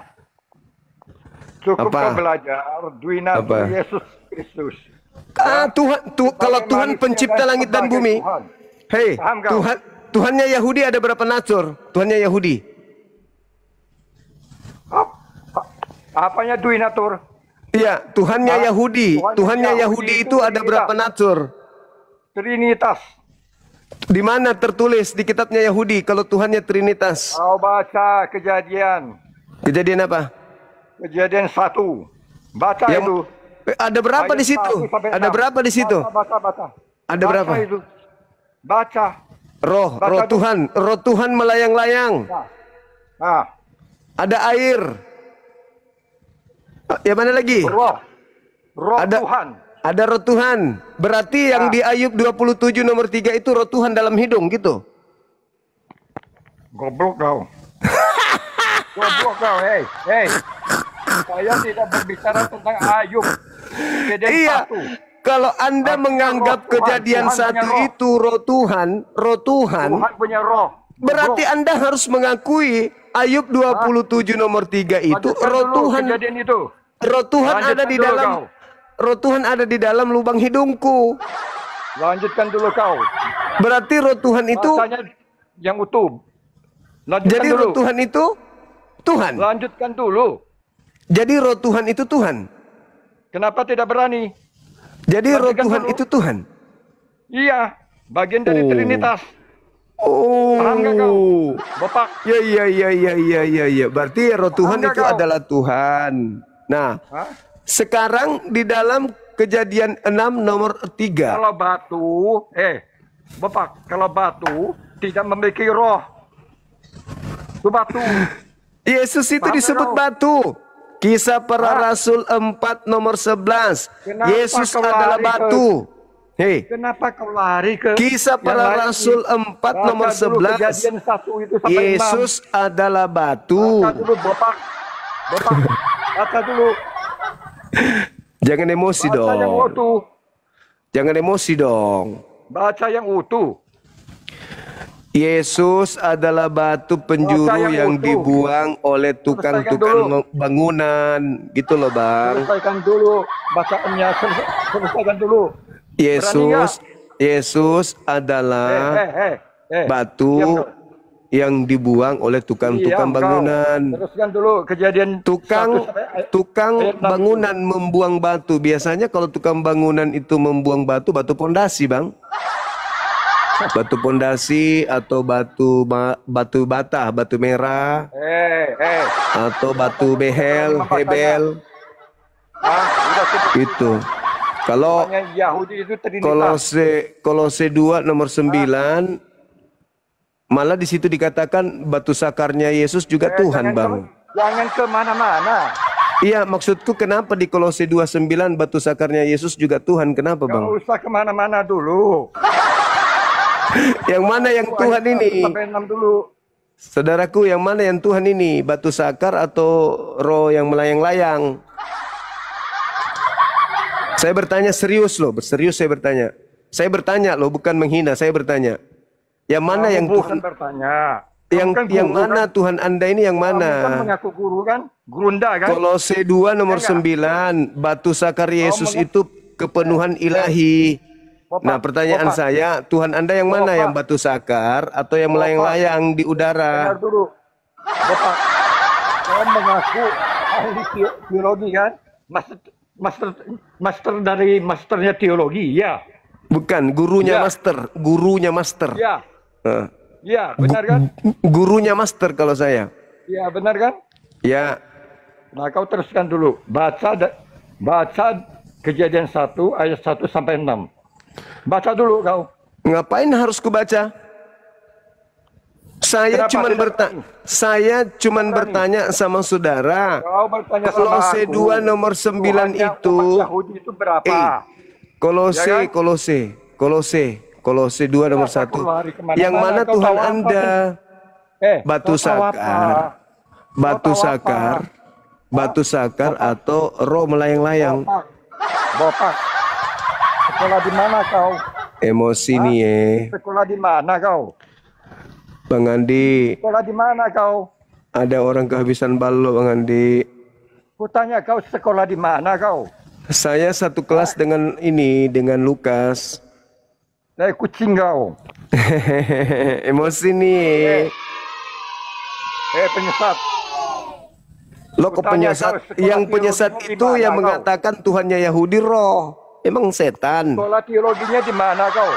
Cukup Apa? kau belajar Duina Apa? Yesus Kristus. Kalau Tuhan pencipta langit dan bumi. Hei, Tuhannya Yahudi ada berapa natur? Tuhannya Yahudi. Apanya Duinatur? Iya, Tuhannya Yahudi. Tuhannya Yahudi itu ada berapa natur? Trinitas. Di mana tertulis di kitabnya Yahudi kalau Tuhannya Trinitas? Kau baca Kejadian. Kejadian apa? Kejadian 1. Baca itu. Ada berapa di situ? Ada berapa di situ? Baca. Ada berapa? Itu. Baca. Roh Tuhan melayang-layang. Nah. Ada air. Yang mana lagi? Roh ada, Tuhan. Ada roh Tuhan. Berarti yang di Ayub 27 nomor 3 itu roh Tuhan dalam hidung gitu. Goblok kau. Goblok kau, hei. Saya tidak berbicara tentang Ayub. Iya. Kalau Anda menganggap Kejadian 1 itu roh Tuhan Tuhan punya roh. Berarti Anda harus mengakui Ayub 27 nomor 3 itu roh Tuhan. Roh Tuhan ada di dalam. Roh Tuhan ada di dalam lubang hidungku. Lanjutkan dulu kau. Berarti roh Tuhan itu yang utuh. Jadi roh Tuhan itu Tuhan. Lanjutkan dulu. Jadi roh Tuhan itu Tuhan. Kenapa tidak berani? Jadi roh Tuhan itu Tuhan. Iya, bagian dari Trinitas. Oh. Paham gak kau? Bapak. Ya. Berarti roh Tuhan itu adalah Tuhan. Nah, sekarang di dalam Kejadian 6 nomor 3. Kalau batu, Bapak, kalau batu tidak memiliki roh. Itu batu. Yesus itu disebut batu. Kisah para Rasul 4 nomor 11. Yesus adalah batu. Hei. Kenapa kau lari ke Kisah para Rasul 4 nomor 11. Yesus adalah batu. Baca dulu, Bapak. Baca dulu. Jangan emosi Baca dong. yang utuh. Jangan emosi dong. Baca yang utuh. Yesus adalah batu penjuru yang dibuang oleh tukang-tukang bangunan. Gitu loh, Bang. Selesaikan dulu bacaannya. Selesaikan dulu. Yesus adalah batu yang dibuang oleh tukang-tukang bangunan. Teruskan dulu Kejadian Tukang bangunan membuang batu. Biasanya kalau tukang bangunan itu membuang batu pondasi, Bang. Batu pondasi atau batu bata, batu merah. Atau batu hebel. Itu. Kalau Kolose 2 nomor 9 malah di situ dikatakan batu sakarnya Yesus juga Tuhan, Bang. Jangan kemana-mana. Iya, maksudku kenapa di Kolose 2:9 batu sakarnya Yesus juga Tuhan? Kenapa, Bang? Gak usah kemana-mana dulu. Yang mana yang Tuhan ini? Sampai 6 dulu. Saudaraku, yang mana yang Tuhan ini? Batu sakar atau roh yang melayang-layang? Saya bertanya serius loh, serius saya bertanya. Saya bertanya loh, bukan menghina, saya bertanya. Yang mana yang Tuhan bertanya? Yang mana Tuhan Anda ini yang mana? Kamu kan mengaku guru kan? Gurunda kan? Kolose 2 nomor 9, batu sakar Yesus itu kepenuhan ilahi. Nah, pertanyaan saya, Tuhan Anda yang mana? Yang batu sakar atau yang melayang-layang di udara? Dengar dulu. Bapak, saya mengaku ahli teologi kan? Master dari masternya teologi, ya. Bukan, gurunya master, gurunya master. Ya. Ya, benar kan? Gurunya master kalau saya. Ya, benar kan? Ya. Nah, kau teruskan dulu. Baca Kejadian 1 ayat 1 sampai 6. Baca dulu kau. Ngapain harus kubaca? Saya cuman bertanya sama saudara. Kolose 2 nomor 9 itu. Yahudi itu berapa? Kolose 2 nomor 1. Yang mana Tuhan Anda? Batu sakar atau roh melayang-layang. Bopak. Sekolah di mana kau? Emosi nih ya. Sekolah di mana kau? Bang Andi, Sekolah di mana kau? ada orang kehabisan balok Bang Andi. Kutanya kau sekolah di mana kau? Saya satu kelas dengan Lukas. Kucing kau. Emosi nih. Penyesat. Lo kok penyesat? Yang penyesat itu yang mengatakan Tuhannya Yahudi roh. Emang setan. Sekolah teologinya di mana kau?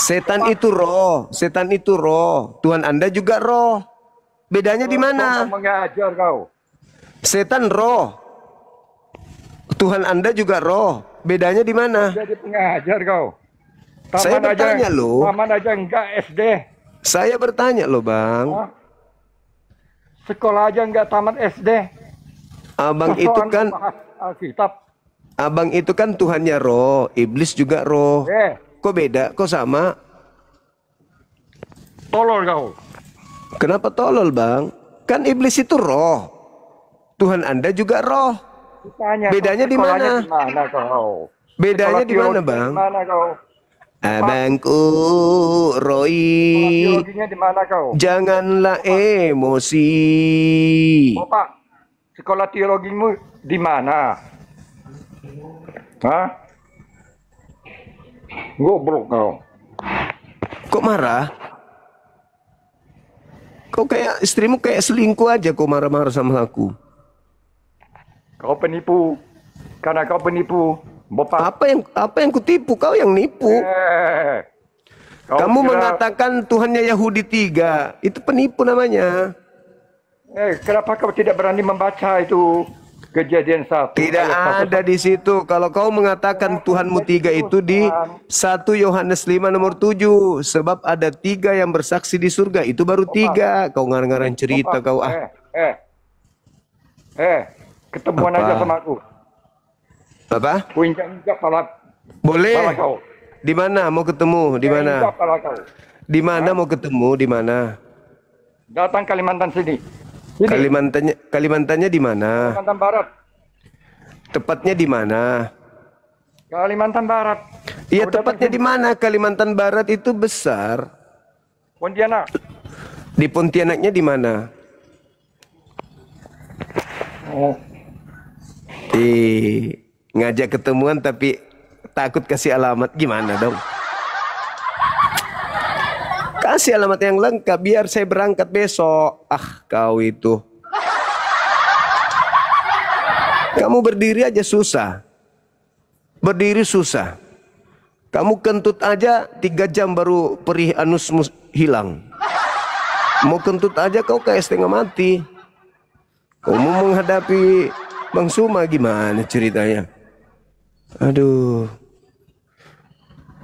Setan itu roh. Setan itu roh. Tuhan Anda juga roh. Bedanya di mana? Mengajar kau. Setan roh. Tuhan Anda juga roh. Bedanya di mana? Jadi pengajar kau. Taman Saya bertanya lo. Taman aja enggak SD. Saya bertanya lo Bang. Sekolah aja enggak taman SD. Abang itu kan Alkitab. Abang itu kan Tuhannya roh, iblis juga roh. Kok beda? Kok sama? Tolol kau. Kenapa tolol Bang? Kan iblis itu roh. Tuhan Anda juga roh. Bedanya di mana? Bedanya di mana Bang? Abangku Roy. Teologinya di mana kau? Janganlah emosi. Bapak, sekolah teologimu di mana? Goblok kau. Kok marah? Kok kayak istrimu kayak selingkuh aja kok marah-marah sama aku. Kau penipu. Karena kau penipu. Bapak. Apa yang kutipu? Kau yang nipu. Kamu mengatakan Tuhannya Yahudi 3. Itu penipu namanya. Kenapa kau tidak berani membaca itu Kejadian 1? Tidak ada di situ. Kalau kau mengatakan Tuhanmu 3 itu di 1 Yohanes 5 nomor 7. Sebab ada 3 yang bersaksi di surga. Itu baru 3. Kau ngarang-ngarang cerita kau ketemuan aja sama aku. Apa? Ku injak pala. Boleh. Pala kau. Di mana mau ketemu? Di mana? Injak pala kau. Di mana mau ketemu? Di mana? Datang Kalimantan sini. Kalimantannya di mana? Kalimantan Barat. Tepatnya di mana? Kalimantan Barat. Iya, tepatnya di mana? Kalimantan Barat itu besar. Pontianak. Di Pontianaknya di mana? Ngajak ketemuan tapi takut kasih alamat, gimana dong? Kasih alamat yang lengkap biar saya berangkat besok. Kau itu. Kamu berdiri aja susah. Berdiri susah. Kamu kentut aja 3 jam baru perih anusmu hilang. Mau kentut aja kau kayak setengah mati. Kau mau menghadapi Bang Suma gimana ceritanya? Aduh.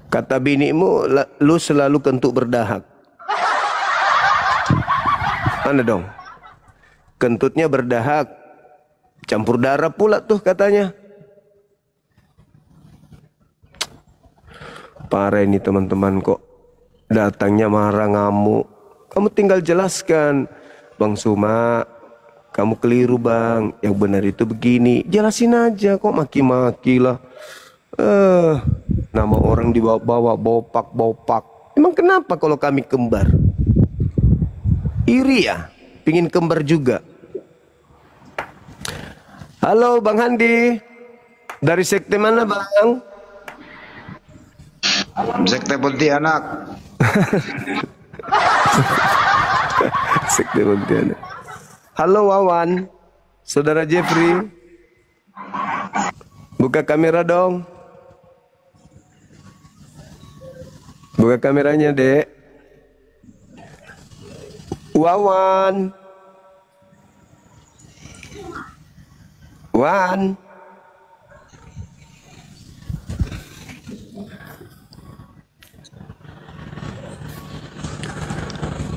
Kata binimu, lu selalu kentut berdahak. Mana dong? Kentutnya berdahak. Campur darah pula tuh katanya. Parah ini teman-teman kok. Datangnya marah ngamuk. Kamu tinggal jelaskan. Bang Suma, kamu keliru bang. Yang benar itu begini. Jelasin aja kok maki-maki lah. Nama orang dibawa-bawa bopak-bopak. Emang kenapa kalau kami kembar? Iri ya? Pingin kembar juga. Halo Bang Handi. Dari sekte mana Bang? Sekte Pontianak. Sekte Pontianak. Halo Wawan. Saudara Jeffrey. Buka kamera dong. Buka kameranya, Dek. Wawan. Wan.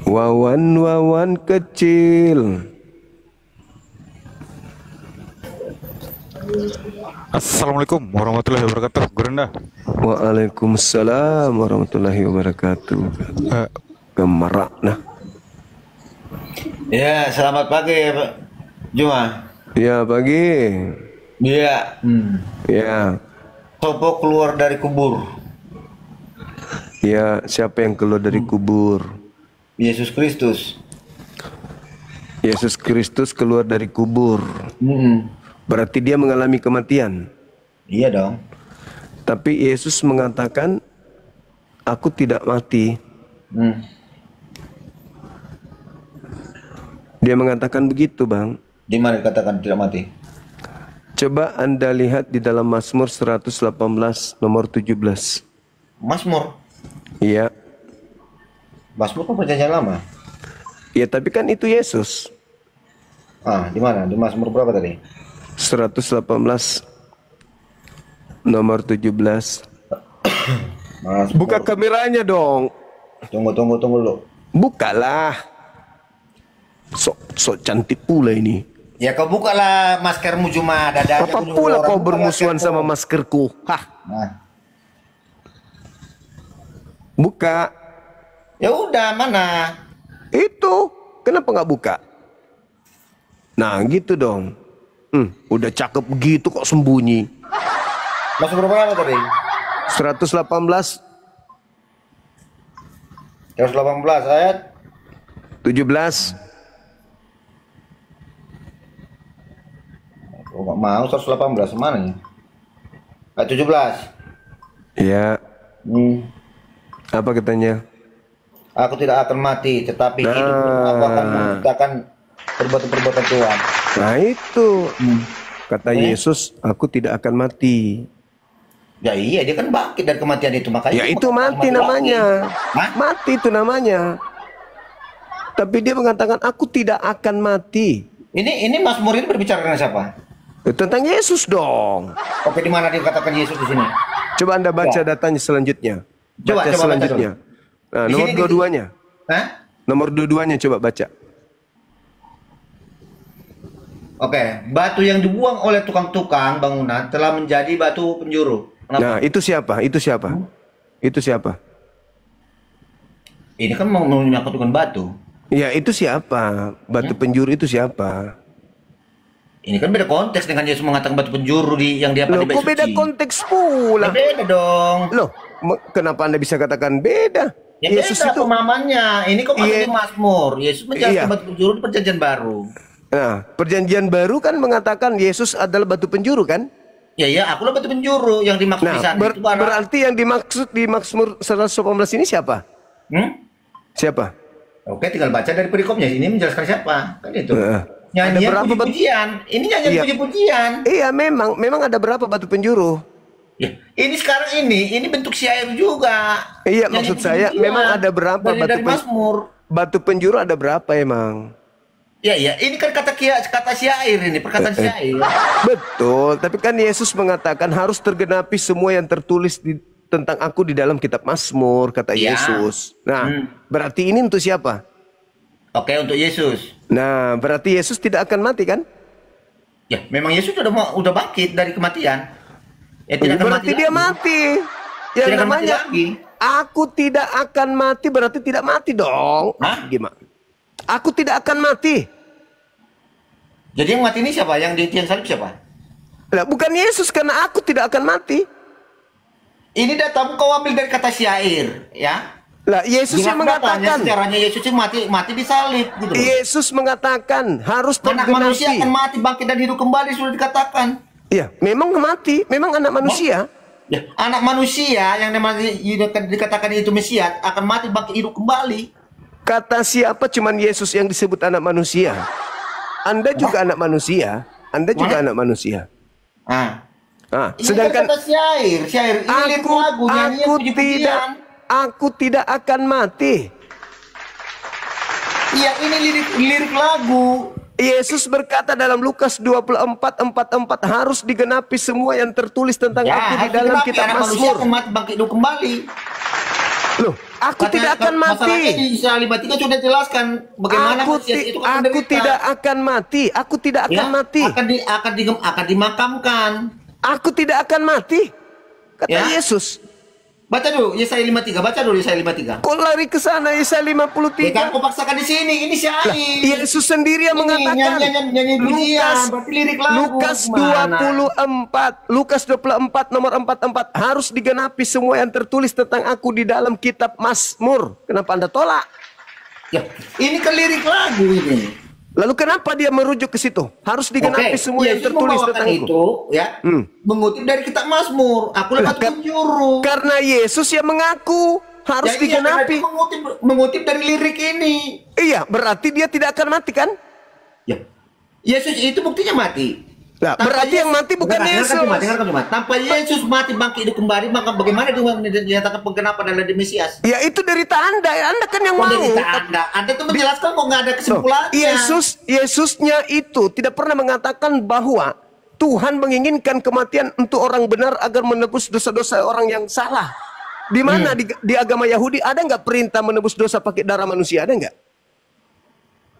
Wawan kecil. Assalamualaikum warahmatullahi wabarakatuh. Gurunda. Waalaikumsalam warahmatullahi wabarakatuh. Gemarak nah. Ya, selamat pagi Pak Juma. Ya, pagi. Iya. Ya. Sopo keluar dari kubur? Ya, siapa yang keluar dari kubur? Yesus Kristus. Yesus Kristus keluar dari kubur. Berarti dia mengalami kematian. Iya dong. Tapi Yesus mengatakan, aku tidak mati. Dia mengatakan begitu, Bang. Di mana dikatakan tidak mati? Coba Anda lihat di dalam Mazmur 118 nomor 17. Mazmur? Iya. Mazmur kan perjanjian lama. Ya, tapi kan itu Yesus. Di mana? Di Mazmur berapa tadi? 118 nomor 17. Buka kameranya dong. Tunggu dulu. Bukalah. Sok cantik pula ini. Ya kau bukalah maskermu cuma dada. Apa pula kau bermusuhan sama maskerku? Hah? Buka. Ya udah, mana? Itu. Kenapa nggak buka? Nah, gitu dong. Udah cakep gitu kok sembunyi. Masuk berapa tadi? 118 ayat 17. Oh, nggak mau 118 mana ya? Ayat 17. Ya. Apa katanya? Aku tidak akan mati, tetapi hidup aku akan menciptakan perbuatan-perbuatan Tuhan. Nah itu. Kata Yesus, aku tidak akan mati. Ya iya, dia kan bangkit dari kematian itu, makanya. Ya itu mati namanya. Mati itu namanya. Tapi dia mengatakan, aku tidak akan mati. Ini Mazmur ini berbicara dengan siapa? Tentang Yesus dong. Oke, di mana dikatakan Yesus di sini? Coba Anda baca datanya selanjutnya. Coba selanjutnya. Nah, nomor dua-duanya. Nomor dua-duanya coba baca. Oke, batu yang dibuang oleh tukang-tukang bangunan telah menjadi batu penjuru. Kenapa? Nah, itu siapa? Itu siapa? Itu siapa? Ini kan mau menyangkut dengan batu. Ya, itu siapa? Batu penjuru itu siapa? Ini kan beda konteks dengan Yesus mengatakan batu penjuru yang dia Loh, kok beda konteks pula? Ya beda dong. Loh, kenapa Anda bisa katakan beda? Ya Yesus beda itu pemahamannya. Ini kok maksudnya Mazmur. Yesus menjelaskan batu penjuru di perjanjian baru. Nah, perjanjian baru kan mengatakan Yesus adalah batu penjuru kan? Ya, akulah batu penjuru yang dimaksud di sana. Berarti yang dimaksud di Mazmur 118 ini siapa? Siapa? Oke, tinggal baca dari perikopnya. Ini menjelaskan siapa? Kan itu. Nyanyian puji-pujian. Ini nyanyian puji-pujian. Iya, memang ada berapa batu penjuru? Ya, ini sekarang ini bentuk syair juga. Iya, maksud saya memang ada berapa dari Mazmur. Batu penjuru ada berapa emang? Ya, ini kan kata syair ini, perkataan syair. Betul, tapi kan Yesus mengatakan harus tergenapi semua yang tertulis tentang aku di dalam kitab Mazmur, kata Yesus. Nah, berarti ini untuk siapa? Oke, untuk Yesus. Nah, berarti Yesus tidak akan mati kan? Ya, memang Yesus udah bangkit dari kematian. Ya, tidak akan berarti mati dia lagi. mati. Yang tidak namanya mati lagi. Aku tidak akan mati berarti tidak mati dong. Gimana? Aku tidak akan mati. Jadi yang mati ini siapa? Yang di tiang salib siapa? Lah, bukan Yesus, karena aku tidak akan mati. Ini datamu kau ambil dari kata syair, ya? Lah, Yesus yang mengatakan sejarahnya Yesus yang mati di salib gitu. Yesus mengatakan harus tergenapi. Anak manusia akan mati, bangkit dan hidup kembali, sudah dikatakan. Iya, memang mati, memang anak manusia. Ya, anak manusia yang dikatakan itu Mesias akan mati, bangkit, hidup kembali. Kata siapa? Cuman Yesus yang disebut anak manusia. Anda juga anak manusia. Anda juga anak manusia. Sedangkan kata syair ini lirik lagu, nyanyian puji-pujian. Aku tidak akan mati. Iya, ini lirik lagu. Yesus berkata dalam Lukas 24:44 harus digenapi semua yang tertulis tentang aku di dalam kitab Mazmur. Anak mati, bangkit hidup kembali. Loh, aku tidak akan mati. Masalahnya di Isra 53 sudah jelaskan bagaimana Mesias itu akan aku tidak akan mati. Aku tidak akan mati. Akan dimakamkan. Aku tidak akan mati. Kata Yesus. Baca dulu Yesaya 53, baca dulu Yesaya 53. Kok lari ke sana Yesaya 53? Ya kan kau paksakan di sini, ini syair. Yesus sendiri yang mengatakan. Nyanyi pujian, berarti lirik lagu. Lukas 24 nomor 44 harus digenapi semua yang tertulis tentang aku di dalam kitab Mazmur. Kenapa Anda tolak? Ya, ini kan lirik lagu ini. Lalu kenapa dia merujuk ke situ? Harus digenapi semua yang tertulis tentang itu, ya. Mengutip dari kitab Mazmur. Aku lewat penjuru. Karena Yesus yang mengaku harus digenapi. Mengutip dari lirik ini. Iya, berarti dia tidak akan mati kan? Ya. Yesus itu buktinya mati. Nah, berarti yang mati bukan Yesus. Tanpa Yesus mati bangkit hidup kembali, maka bagaimana dia dinyatakan penggenapan adalah di Mesias? Ya itu derita Anda, Anda kan yang mau. Anda tuh menjelaskan kok nggak ada kesimpulannya. Yesusnya itu tidak pernah mengatakan bahwa Tuhan menginginkan kematian untuk orang benar agar menebus dosa-dosa orang yang salah. Di mana di agama Yahudi ada nggak perintah menebus dosa pakai darah manusia? Ada nggak?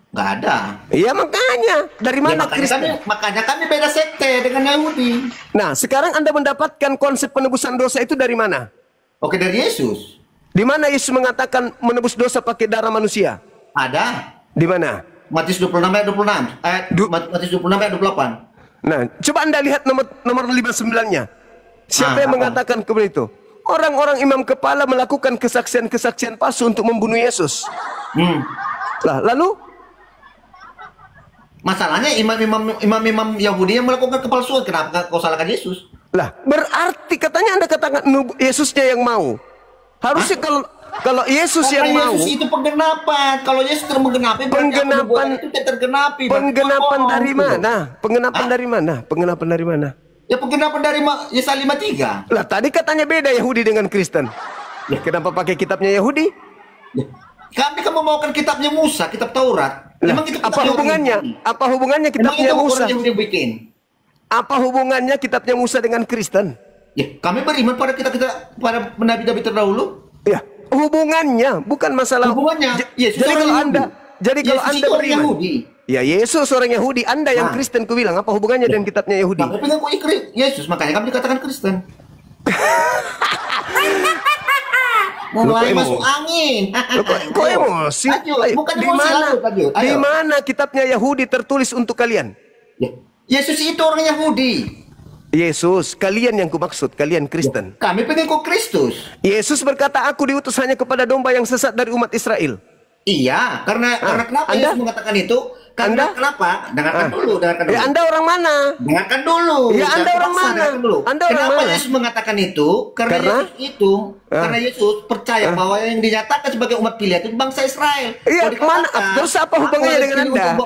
Nggak ada. Iya makanya. Dari mana Kristen? Makanya kami beda sekte dengan Yahudi. Nah sekarang Anda mendapatkan konsep penebusan dosa itu dari mana? Oke, dari Yesus. Di mana Yesus mengatakan menebus dosa pakai darah manusia? Ada. Di mana? Matius 26 ayat 26. Matius 26 ayat 28. Nah, coba Anda lihat nomor 59-nya. Siapa yang mengatakan kepada itu? Orang-orang imam kepala melakukan kesaksian-kesaksian palsu untuk membunuh Yesus. Lah, lalu masalahnya imam-imam Yahudi yang melakukan kepalsuan, kenapa kau salahkan Yesus? Lah, berarti katanya Anda katakan Yesusnya yang mau. Harusnya kalau Yesus yang mau. Yesus itu penggenapan. Kalau Yesus menggenapi, penggenapan itu tergenapi. Penggenapan dari mana? Penggenapan dari mana? Penggenapan dari mana? Ya penggenapan dari Yesaya 53. Lah, tadi katanya beda Yahudi dengan Kristen. Ya, kenapa pakai kitabnya Yahudi? Kami kan membawakan kitabnya Musa, kitab Taurat. Emang itu apa hubungannya? Apa hubungannya kitabnya Musa? Apa hubungannya kitabnya Musa dengan Kristen? Ya, kami beriman pada pada nabi-nabi terdahulu. Ya, hubungannya bukan masalah. Hubungannya. Yesus jadi kalau Anda beriman. Yahudi. Ya, Yesus orang Yahudi, Anda yang Kristen ku bilang apa hubungannya dengan kitabnya Yahudi? Tapi kan kau Yesus, makanya kami dikatakan Kristen. Mulai masuk angin. Kok emosi? Di mana kitabnya Yahudi tertulis untuk kalian? Yesus itu orang Yahudi. Yesus, kalian yang kumaksud, kalian Kristen. Kami pengikut Kristus. Yesus berkata, aku diutus hanya kepada domba yang sesat dari umat Israel. Iya, karena kenapa Yesus mengatakan itu? Karena kenapa? Dengarkan dulu. Ya, Anda orang mana? Dengarkan dulu. Ya, Anda orang mana? Kenapa Yesus mengatakan itu? Karena Yesus percaya bahwa yang dinyatakan sebagai umat pilihan itu bangsa Israel. Iya, mana? Terus apa hubungannya dengan Anda?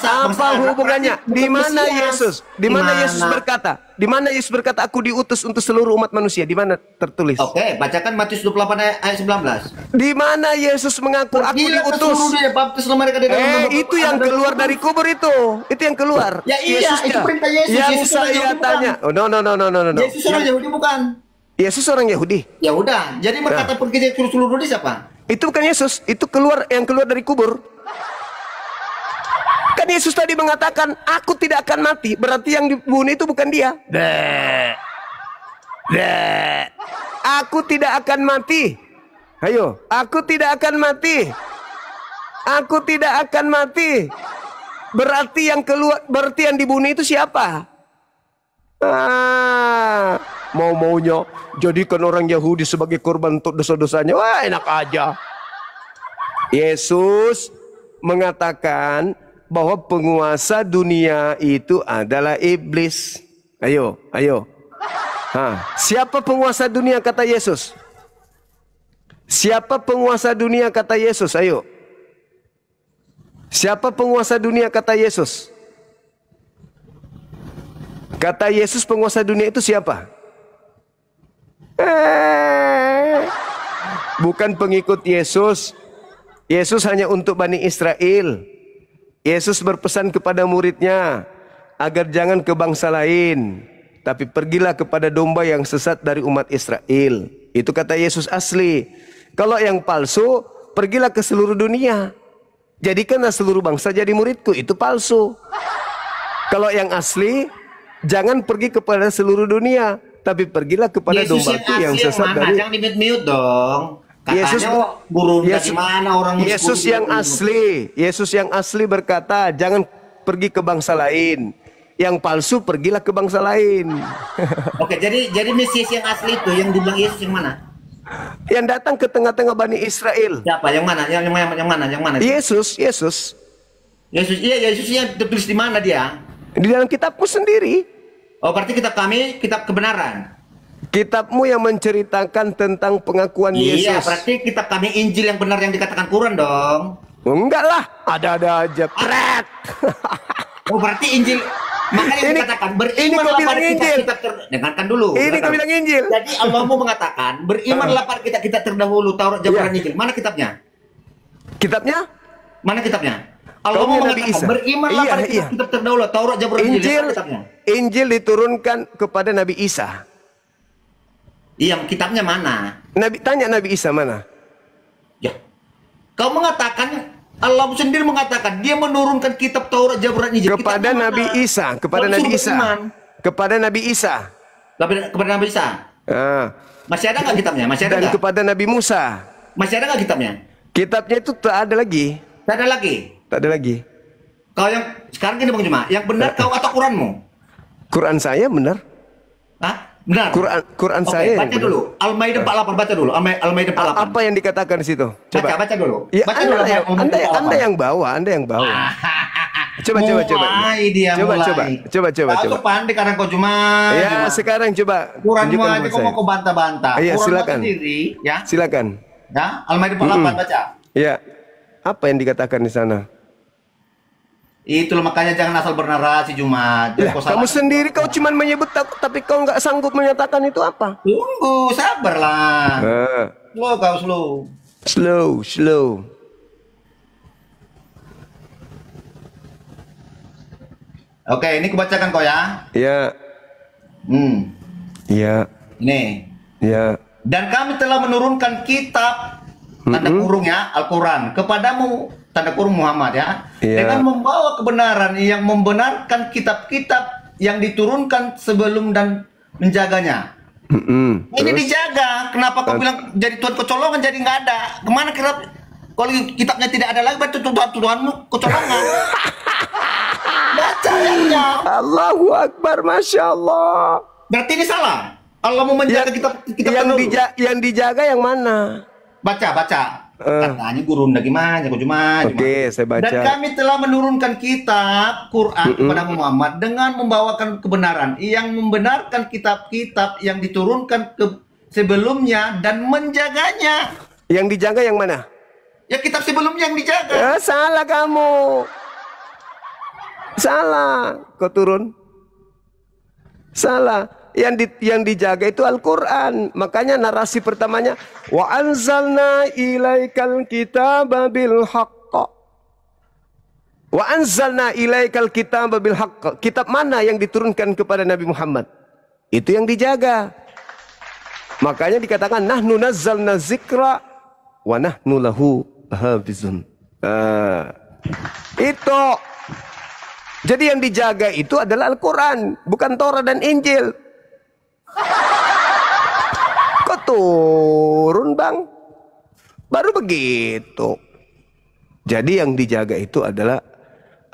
Apa hubungannya? Di mana Yesus? Di mana Yesus berkata? Di mana Yesus berkata aku diutus untuk seluruh umat manusia? Di mana tertulis? Oke, bacakan Matius 28 ayat 19. Di mana Yesus mengaku aku diutus? Itu yang keluar dari kubur itu yang keluar. Ya iya, itu perintah Yesus. Yang saya tanya. Oh, no. Yesus orang Yahudi bukan? Yesus orang Yahudi. Ya udah, jadi berkata pergi ke seluruh dunia siapa? Itu bukan Yesus, itu yang keluar dari kubur. Kan Yesus tadi mengatakan, aku tidak akan mati. Berarti yang dibunuh itu bukan dia. Aku tidak akan mati. Ayo, aku tidak akan mati. Aku tidak akan mati. Berarti yang dibunuh itu siapa? Maunya jadikan orang Yahudi sebagai korban untuk dosa-dosanya. Wah, enak aja. Yesus mengatakan bahwa penguasa dunia itu adalah iblis. Ayo. Siapa penguasa dunia kata Yesus? Siapa penguasa dunia kata Yesus? Ayo. Siapa penguasa dunia kata Yesus? Kata Yesus penguasa dunia itu siapa? Bukan pengikut Yesus. Yesus hanya untuk Bani Israel. Yesus berpesan kepada muridnya agar jangan ke bangsa lain, tapi pergilah kepada domba yang sesat dari umat Israel. Itu kata Yesus asli. Kalau yang palsu, pergilah ke seluruh dunia. Jadikanlah seluruh bangsa jadi muridku. Itu palsu. Kalau yang asli, jangan pergi kepada seluruh dunia, tapi pergilah kepada Yesus dombaku yang asli sesat mana? dari Jangan di-mute dong. Katanya Yesus guru dari Yesus, mana orang Yesus yang asli. Yesus yang asli berkata, jangan pergi ke bangsa lain. Yang palsu pergilah ke bangsa lain. Oke, jadi Mesias yang asli itu yang dibilang Yesus yang mana? Yang datang ke tengah-tengah Bani Israel. Siapa? Yang mana? Yang mana? Yesus. Yesus, iya, Yesus yang tertulis di mana dia? Di dalam kitabmu sendiri. Oh, berarti kitab kami, kitab kebenaran. Kitabmu yang menceritakan tentang pengakuan Yesus. Iya, berarti kitab kami Injil yang benar yang dikatakan Quran dong. Enggak lah, ada-ada aja. Pret. Oh, berarti Injil. Makanya dikatakan berimanlah pada kitab-kitab dengarkan dulu. Ini kau bilang Injil. Jadi Allah mau mengatakan berimanlah pada kitab-kitab terdahulu, Taurat, Zabur, dan Injil. Mana kitabnya? Kitabnya? Mana kitabnya? Allah mau mengatakan berimanlah pada kitab-kitab terdahulu, Taurat, Zabur, dan Injil. Injil diturunkan kepada Nabi Isa. Iya, kitabnya mana? Tanya Nabi Isa mana? Ya. Kau mengatakan Allah sendiri mengatakan dia menurunkan kitab Taurat, Zabur, dan Injil kepada Nabi Isa, kepada Nabi Isa. Kepada Nabi Isa. Kepada Nabi Isa. Masih ada nggak kitabnya? Masih ada. Dan kepada Nabi Musa. Masih ada nggak kitabnya? Kitabnya itu tak ada lagi. Tak ada lagi. Tak ada lagi. Kau yang sekarang gini Bang Juma, yang benar kau atau Quranmu? Quran saya benar. Hah? Benar. Quran saya. Baca dulu. Al-Maidah 48, baca dulu. Al-Maidah 48. Apa yang dikatakan di situ? Coba. Baca dulu. Ya, baca dulu. Anda yang bawa, Anda yang bawa. Coba. Kau pandai karena kau cuma. Ya, sekarang coba. Quranmu aja kau mau kau bantah-bantah. Iya, silakan. Sendiri, ya. Silakan. Ya, Al-Maidah 48 baca. Ya. Apa yang dikatakan di sana? Itulah makanya jangan asal bernarasi Jumat. Kamu sendiri kau cuma menyebut tapi kau nggak sanggup menyatakan itu apa? Tunggu, sabarlah. Slow. Oke, ini kubacakan kau ya. Ya. Ya. Ini. Ya. Dan kami telah menurunkan kitab tanda kurung ya, Al-Quran kepadamu, tanda kurung Muhammad ya, dengan membawa kebenaran yang membenarkan kitab-kitab yang diturunkan sebelum dan menjaganya. Ini dijaga. Kenapa kau bilang jadi Tuhan kecolongan, jadi nggak ada? Kemana kitab? Kalau kitabnya tidak ada lagi, berarti Tuhanmu kecolongan. Baca ya. Allahu Akbar, Masya Allah. Berarti ini salah. Allah mau menjaga kitab yang dijaga yang mana? Baca. Katanya guru gimana? Oke, saya baca. Dan kami telah menurunkan kitab Quran kepada Muhammad dengan membawakan kebenaran yang membenarkan kitab-kitab yang diturunkan sebelumnya dan menjaganya. Yang dijaga yang mana? Ya kitab sebelumnya yang dijaga. Salah kamu. Salah. Kau turun. Salah. Yang dijaga itu Al-Quran. Makanya narasi pertamanya wa anzalna ilaikal kitaba bil haqq. Wa anzalna ilaikal kitaba bil haqq. Kitab mana yang diturunkan kepada Nabi Muhammad? Itu yang dijaga. Makanya dikatakan nahnu nazzalna zikra wa nahnu lahu hafizun. Itu. Jadi yang dijaga itu adalah Al-Quran, bukan Taurat dan Injil. Kok turun bang? Baru begitu. Jadi yang dijaga itu adalah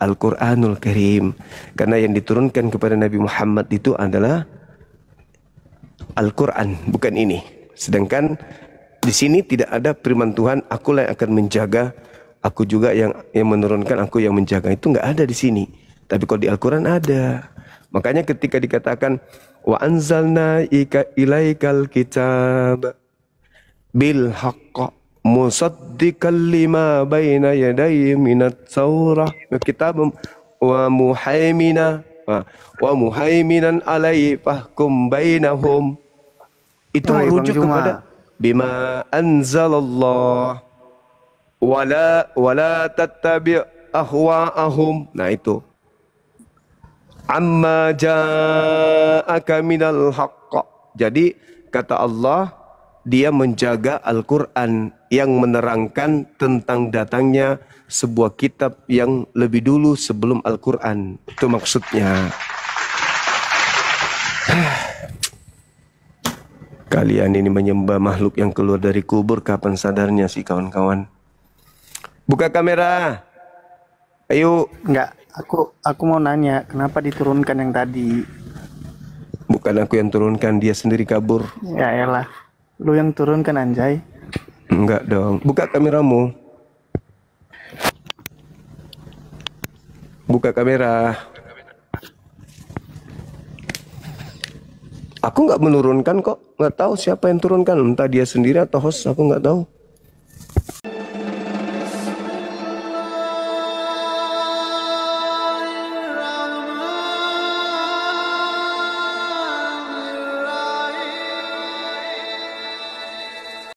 Al-Quranul Karim. Karena yang diturunkan kepada Nabi Muhammad itu adalah Al-Quran, bukan ini. Sedangkan di sini tidak ada firman Tuhan, akulah yang akan menjaga, aku juga yang menurunkan, aku yang menjaga. Itu nggak ada di sini. Tapi kalau di Al-Quran ada. Makanya ketika dikatakan wa anzalna ilaikal kitab bil haqq musaddiqal lima baina yadayhi minat taurah kitab wa muhaiminan alaihi fahkum bainahum. Itu merujuk kepada bima anzalallah wala tattabi' ahwa'ahum. Nah itu amma ja'aka minal haqq. Jadi kata Allah, dia menjaga Al-Quran yang menerangkan tentang datangnya sebuah kitab yang lebih dulu sebelum Al-Quran. Itu maksudnya. Kalian ini menyembah makhluk yang keluar dari kubur, kapan sadarnya sih kawan-kawan? Buka kamera. Ayo. Enggak, aku mau nanya, kenapa diturunkan yang tadi? Bukan aku yang turunkan, dia sendiri kabur. Ya elah, lu yang turunkan anjay. Enggak dong, buka kameramu. Buka kamera. Aku nggak menurunkan kok, nggak tahu siapa yang turunkan, entah dia sendiri atau host, aku nggak tahu.